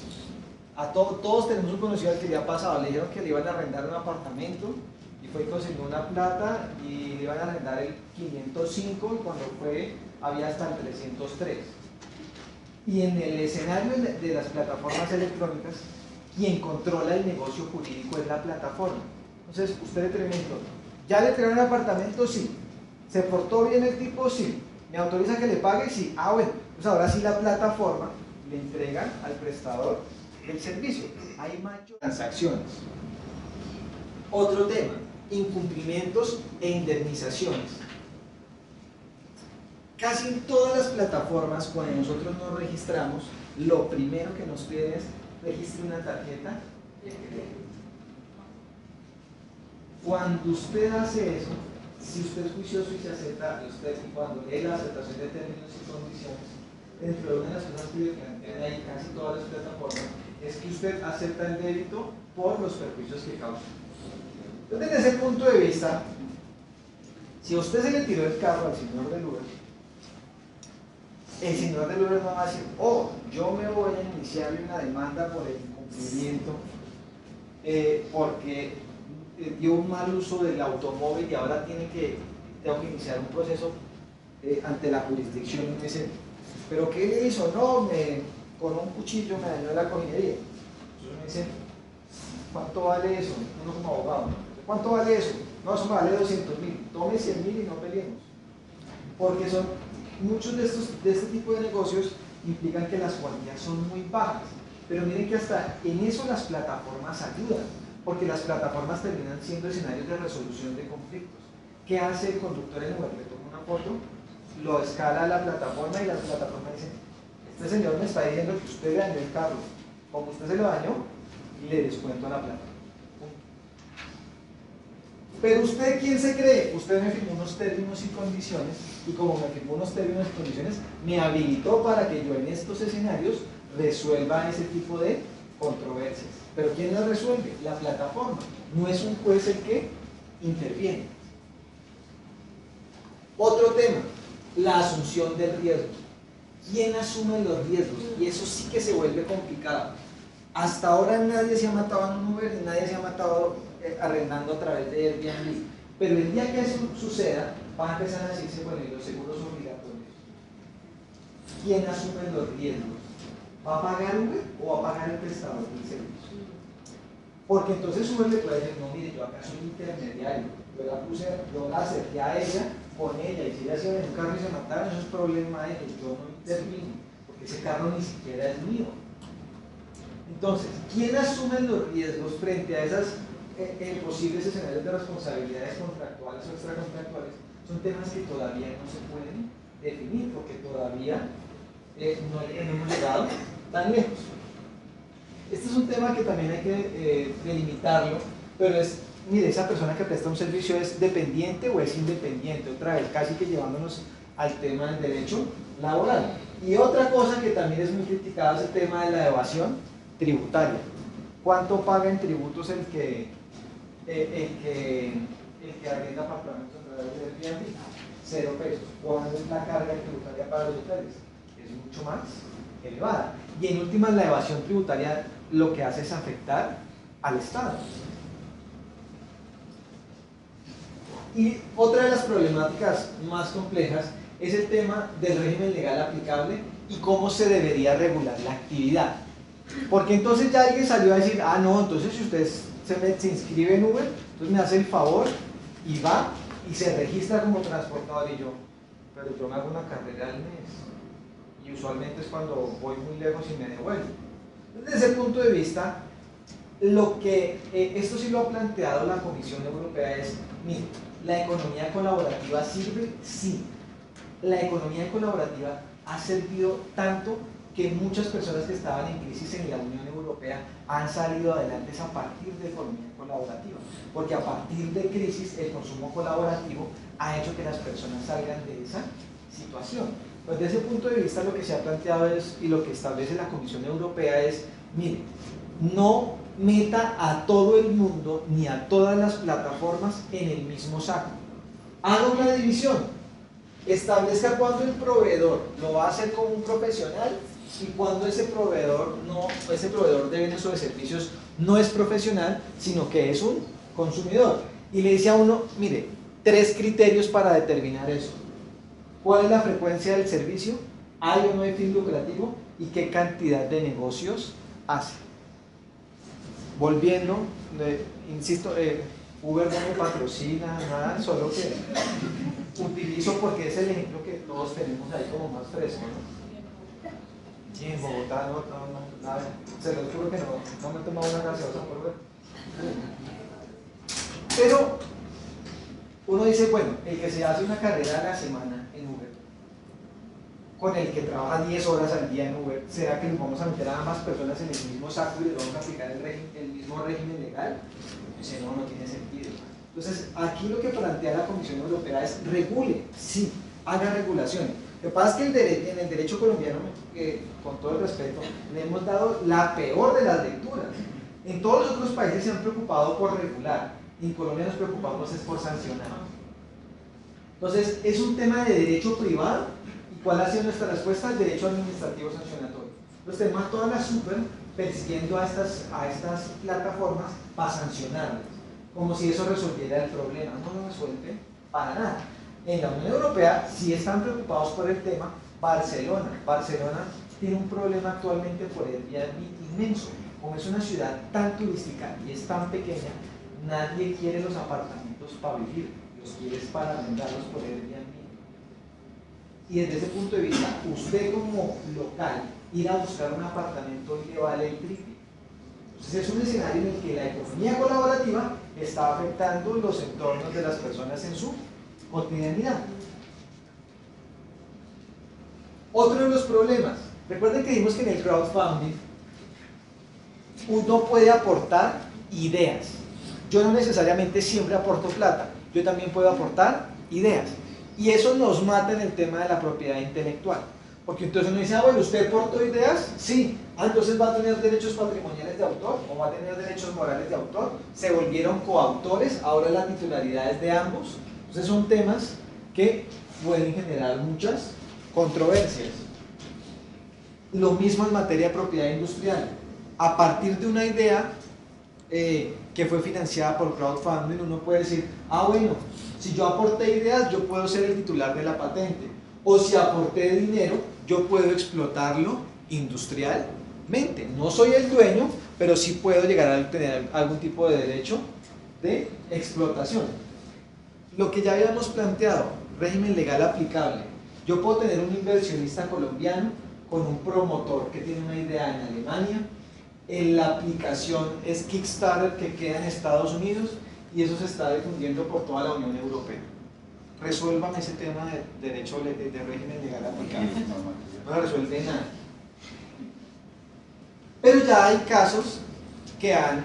todos tenemos un conocido al que le ha pasado, le dijeron que le iban a arrendar un apartamento y fue y consiguió una plata y le iban a arrendar el 505 y cuando fue había hasta el 303. Y en el escenario de las plataformas electrónicas, quien controla el negocio jurídico es la plataforma. Entonces, usted le tremendo, ¿ya le entregaron el apartamento? Sí. ¿Se portó bien el tipo? Sí. ¿Me autoriza que le pague? Sí. Ah, bueno, pues ahora sí la plataforma le entrega al prestador el servicio. Hay mayor transacciones. Otro tema, incumplimientos e indemnizaciones. Casi en todas las plataformas, cuando nosotros nos registramos, lo primero que nos piden es registre una tarjeta. Cuando usted hace eso, si usted es juicioso y se acepta, y cuando lee la aceptación de términos y condiciones, dentro de una de las cosas que plantean ahí casi todas las plataformas, es que usted acepta el débito por los perjuicios que causa. Entonces, desde ese punto de vista, si a usted se le tiró el carro al señor del Uber, el señor del Uber no va a decir, oh, yo me voy a iniciar una demanda por el incumplimiento porque dio un mal uso del automóvil y ahora tengo que iniciar un proceso ante la jurisdicción. Y me dice, ¿pero qué le hizo? No, con un cuchillo me dañó la cojinería. Entonces me dice, ¿cuánto vale eso? Uno como abogado, ¿no? ¿Cuánto vale eso? No, eso me vale 200.000. Tome 100.000 y no peleemos. Porque muchos de este tipo de negocios implican que las cuantías son muy bajas. Pero miren que hasta en eso las plataformas ayudan, porque las plataformas terminan siendo escenarios de resolución de conflictos. ¿Qué hace el conductor en Uber? Le toma una foto, lo escala a la plataforma y la plataforma dice, este señor me está diciendo que usted le dañó el carro, como usted se lo dañó, le descuento la plata. Pero usted, ¿quién se cree? Usted me firmó unos términos y condiciones, y como me firmó unos términos y condiciones, me habilitó para que yo en estos escenarios resuelva ese tipo de controversias. ¿Pero quién las resuelve? La plataforma. No es un juez el que interviene. Otro tema, la asunción del riesgo. ¿Quién asume los riesgos? Y eso sí que se vuelve complicado. Hasta ahora nadie se ha matado en un Uber y nadie se ha matado arrendando a través de Airbnb. Pero el día que eso suceda, van a empezar a decirse, bueno, ¿y los seguros obligatorios? ¿Quién asume los riesgos? ¿Va a pagar Uber o va a pagar el prestador del servicio? Porque entonces Uber le puede decir, no, mire, yo acá soy intermediario, yo la acerqué a ella con ella, y si ella se iba en un carro y se mataron, eso es problema de ellos, yo no intervino, porque ese carro ni siquiera es mío. Entonces, ¿quién asume los riesgos frente a esas posibles escenarios de responsabilidades contractuales o extracontractuales? Son temas que todavía no se pueden definir, porque todavía no hemos llegado tan lejos. Este es un tema que también hay que delimitarlo, pero es, mire, esa persona que presta un servicio es dependiente o es independiente, otra vez, casi que llevándonos al tema del derecho laboral. Y otra cosa que también es muy criticada es el tema de la evasión tributaria. ¿Cuánto paga en tributos el que arrienda apartamentos a través del Airbnb? 0 pesos. ¿Cuál es la carga tributaria para los hoteles? Es mucho más elevada. Y en últimas, la evasión tributaria lo que hace es afectar al Estado. Y otra de las problemáticas más complejas es el tema del régimen legal aplicable y cómo se debería regular la actividad. Porque entonces ya alguien salió a decir, ah no, entonces si usted se inscribe en Uber, entonces me hace el favor y va y se registra como transportador. Y yo, pero yo me hago una carrera al mes y usualmente es cuando voy muy lejos y me devuelvo. Desde ese punto de vista, esto sí lo ha planteado la Comisión Europea es, mire, ¿la economía colaborativa sirve? Sí. La economía colaborativa ha servido tanto que muchas personas que estaban en crisis en la Unión Europea han salido adelante a partir de economía colaborativa, porque a partir de crisis el consumo colaborativo ha hecho que las personas salgan de esa situación. Pues desde ese punto de vista lo que se ha planteado es, y lo que establece la Comisión Europea es, mire, no meta a todo el mundo ni a todas las plataformas en el mismo saco. Haga una división, establezca cuándo el proveedor lo va a hacer como un profesional y cuando ese proveedor de bienes o de servicios no es profesional, sino que es un consumidor. Y le dice a uno, mire, 3 criterios para determinar eso. ¿Cuál es la frecuencia del servicio? ¿Hay o no hay fin lucrativo? ¿Y qué cantidad de negocios hace? Volviendo, insisto, Uber no me patrocina, nada, solo que utilizo porque es el ejemplo que todos tenemos ahí como más fresco, ¿no? Y en Bogotá no, nada, se los juro que no me he tomado una gaseosa por Uber. Pero uno dice, bueno, el que se hace una carrera a la semana en Uber, con el que trabaja 10 horas al día en Uber, ¿será que nos vamos a meter a más personas en el mismo saco y les vamos a aplicar el mismo régimen legal? Dice, no tiene sentido. Entonces, aquí lo que plantea la Comisión Europea es regule, sí, haga regulaciones, Lo que pasa es que en el derecho colombiano, con todo el respeto, le hemos dado la peor de las lecturas. En todos los otros países se han preocupado por regular, y en Colombia nos preocupamos es por sancionar. Entonces, es un tema de derecho privado, y ¿cuál ha sido nuestra respuesta? El derecho administrativo sancionatorio. Entonces, tenemos a toda la super persiguiendo a estas plataformas para sancionarlas, como si eso resolviera el problema. No lo resuelve para nada. En la Unión Europea sí están preocupados por el tema. Barcelona tiene un problema actualmente por el Airbnb inmenso. Como es una ciudad tan turística y es tan pequeña, nadie quiere los apartamentos para vivir, los quiere para arrendarlos por Airbnb. Y desde ese punto de vista, usted como local, ir a buscar un apartamento y le vale el triple. Entonces es un escenario en el que la economía colaborativa está afectando los entornos de las personas en su cotidianidad. Otro de los problemas, recuerden que dijimos que en el crowdfunding uno puede aportar ideas. Yo no necesariamente siempre aporto plata, yo también puedo aportar ideas. Y eso nos mata en el tema de la propiedad intelectual. Porque entonces uno dice, bueno, ¿usted aportó ideas? Sí. Entonces va a tener derechos patrimoniales de autor o va a tener derechos morales de autor. Se volvieron coautores, ahora la titularidad es de ambos. Entonces son temas que pueden generar muchas controversias. Lo mismo en materia de propiedad industrial. A partir de una idea que fue financiada por crowdfunding, uno puede decir, bueno, si yo aporté ideas, yo puedo ser el titular de la patente. O si aporté dinero, yo puedo explotarlo industrialmente. No soy el dueño, pero sí puedo llegar a tener algún tipo de derecho de explotación. Lo que ya habíamos planteado, régimen legal aplicable. Yo puedo tener un inversionista colombiano con un promotor que tiene una idea en Alemania. La aplicación es Kickstarter, que queda en Estados Unidos, y eso se está difundiendo por toda la Unión Europea. Resuelvan ese tema de derecho de régimen legal aplicable. No resuelve nada. Pero ya hay casos que han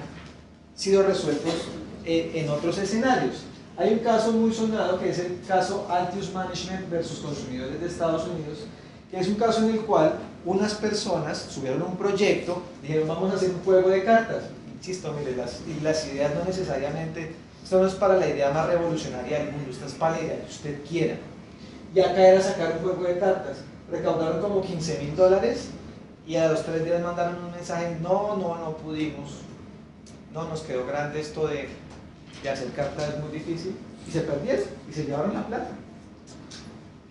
sido resueltos en otros escenarios. Hay un caso muy sonado que es el caso Altius Management versus Consumidores de Estados Unidos, que es un caso en el cual unas personas subieron un proyecto, dijeron vamos a hacer un juego de cartas. Insisto, mire, las ideas no necesariamente, esto no es para la idea más revolucionaria del mundo, esta es para la idea que usted quiera. Y acá era sacar un juego de cartas, recaudaron como $15,000 y a los 3 días mandaron un mensaje, no pudimos, no nos quedó grande esto de hacer cartas, es muy difícil, y se perdieron y se llevaron la plata.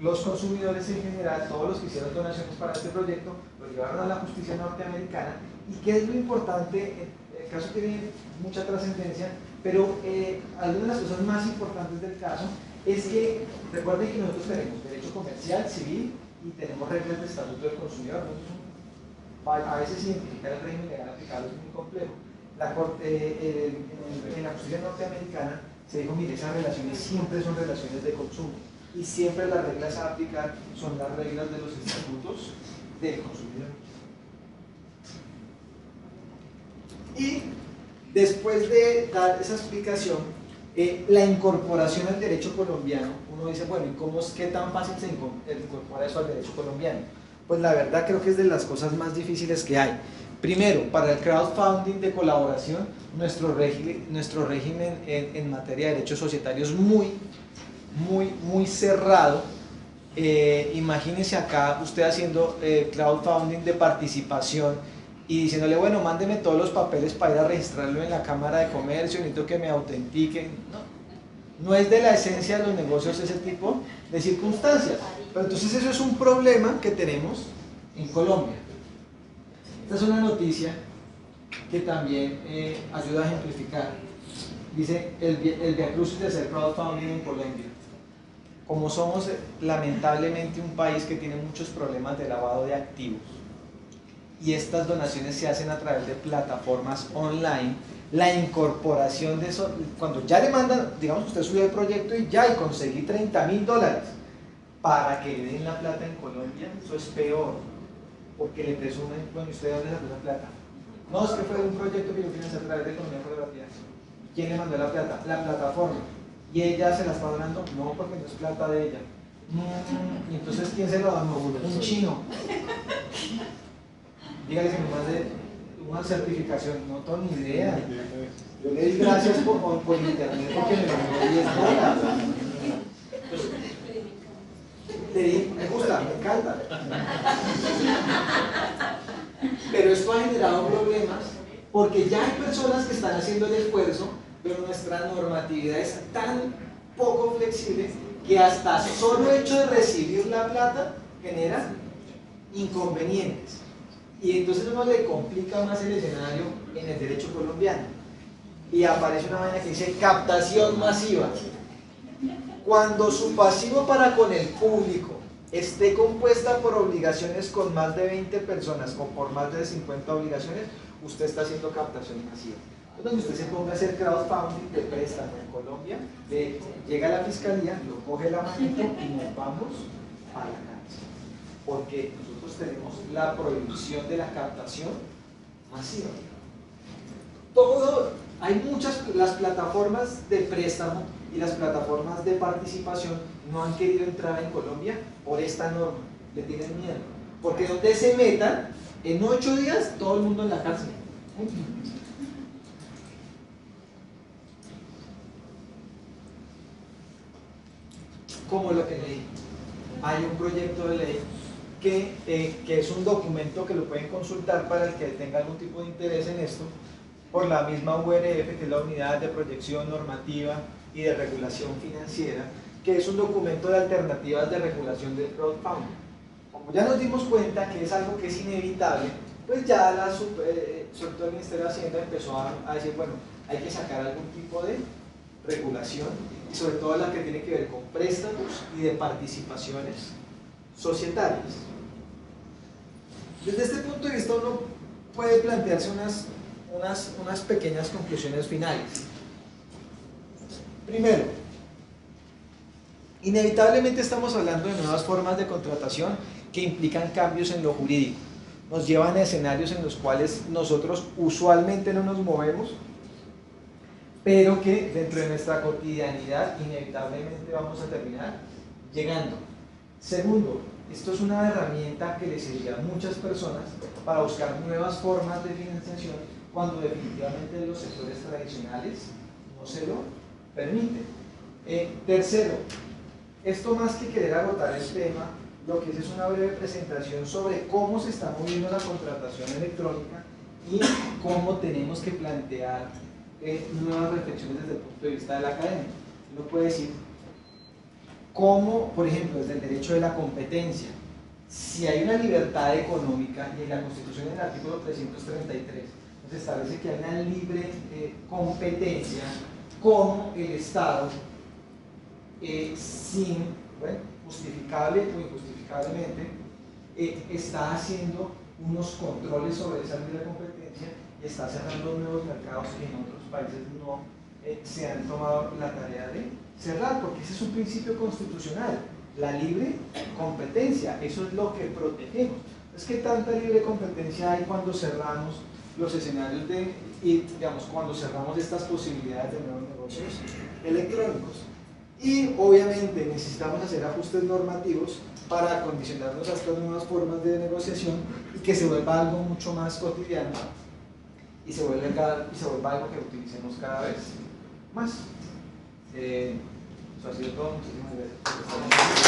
Los consumidores en general, todos los que hicieron donaciones para este proyecto, lo llevaron a la justicia norteamericana. ¿Y qué es lo importante? El caso tiene mucha trascendencia, pero algunas de las cosas más importantes del caso es que, recuerden que nosotros tenemos derecho comercial, civil, y tenemos reglas de estatuto del consumidor. A veces identificar el régimen legal aplicable es muy complejo. En la justicia norteamericana se dijo, mire, esas relaciones siempre son relaciones de consumo y siempre las reglas a aplicar son las reglas de los estatutos del consumidor. Y después de dar esa explicación, la incorporación al derecho colombiano, uno dice, bueno, ¿y qué tan fácil se incorpora eso al derecho colombiano? Pues la verdad creo que es de las cosas más difíciles que hay. Primero, para el crowdfunding de colaboración, nuestro régimen en materia de derechos societarios es muy cerrado. Imagínense acá usted haciendo crowdfunding de participación y diciéndole, bueno, mándeme todos los papeles para ir a registrarlo en la Cámara de Comercio, necesito que me autentiquen. No es de la esencia de los negocios ese tipo de circunstancias. Pero entonces eso es un problema que tenemos en Colombia. Esta es una noticia que también ayuda a ejemplificar. Dice el viacrucis de hacer crowdfunding en Colombia. Como somos lamentablemente un país que tiene muchos problemas de lavado de activos y estas donaciones se hacen a través de plataformas online, la incorporación de eso, cuando ya le mandan, digamos que usted subió el proyecto y conseguí $30,000 para que le den la plata en Colombia, eso es peor, porque le presumen, bueno, ¿usted dónde sacó esa plata? No, es que fue un proyecto que yo financié a través de economía colaborativa. ¿Quién le mandó la plata? La plataforma. ¿Y ella se la está donando? No, porque no es plata de ella. ¿Y entonces quién se lo da? Un chino. Dígale que nomás de una certificación, no tengo ni idea. Yo le di gracias por internet porque me lo dio 10 dólares. Le di, me gusta, me encanta. Pero esto ha generado problemas porque ya hay personas que están haciendo el esfuerzo, pero nuestra normatividad es tan poco flexible que hasta solo hecho de recibir la plata genera inconvenientes. Y entonces uno le complica más el escenario en el derecho colombiano. Y aparece una vaina que dice captación masiva. Cuando su pasivo para con el público esté compuesta por obligaciones con más de 20 personas o por más de 50 obligaciones, usted está haciendo captación masiva. Entonces, usted se ponga a hacer crowdfunding de préstamo en Colombia, llega a la fiscalía, lo coge la manito y nos vamos a la cárcel. Porque nosotros tenemos la prohibición de la captación masiva. Hay muchas, las plataformas de préstamo y las plataformas de participación no han querido entrar en Colombia por esta norma, le tienen miedo. Porque donde se metan, en 8 días todo el mundo en la cárcel. Como lo que leí, hay un proyecto de ley que es un documento que lo pueden consultar para el que tenga algún tipo de interés en esto, por la misma URF, que es la Unidad de Proyección Normativa y de Regulación Financiera, que es un documento de alternativas de regulación del crowdfunding. Como ya nos dimos cuenta que es algo que es inevitable, pues ya sobre todo el Ministerio de Hacienda empezó a decir, bueno, hay que sacar algún tipo de regulación, y sobre todo la que tiene que ver con préstamos y de participaciones societarias. Desde este punto de vista uno puede plantearse unas pequeñas conclusiones finales. Primero, inevitablemente estamos hablando de nuevas formas de contratación que implican cambios en lo jurídico, nos llevan a escenarios en los cuales nosotros usualmente no nos movemos, pero que dentro de nuestra cotidianidad inevitablemente vamos a terminar llegando. Segundo, esto es una herramienta que le sirve a muchas personas para buscar nuevas formas de financiación cuando definitivamente los sectores tradicionales no se lo permiten. Tercero, esto más que querer agotar el tema, lo que es una breve presentación sobre cómo se está moviendo la contratación electrónica y cómo tenemos que plantear nuevas reflexiones desde el punto de vista de la academia. Uno puede decir cómo, por ejemplo, desde el derecho de la competencia, si hay una libertad económica, y en la Constitución en el artículo 333 nos establece que hay una libre competencia, como el Estado, justificable o injustificablemente, está haciendo unos controles sobre esa libre competencia y está cerrando nuevos mercados que en otros países no se han tomado la tarea de cerrar, porque ese es un principio constitucional, la libre competencia, eso es lo que protegemos. Es que tanta libre competencia hay cuando cerramos los escenarios cuando cerramos estas posibilidades de nuevos negocios electrónicos. Y obviamente necesitamos hacer ajustes normativos para acondicionarnos a estas nuevas formas de negociación y que se vuelva algo mucho más cotidiano y se vuelva algo que utilicemos cada vez más. Eso ha sido todo. Muchísimas gracias.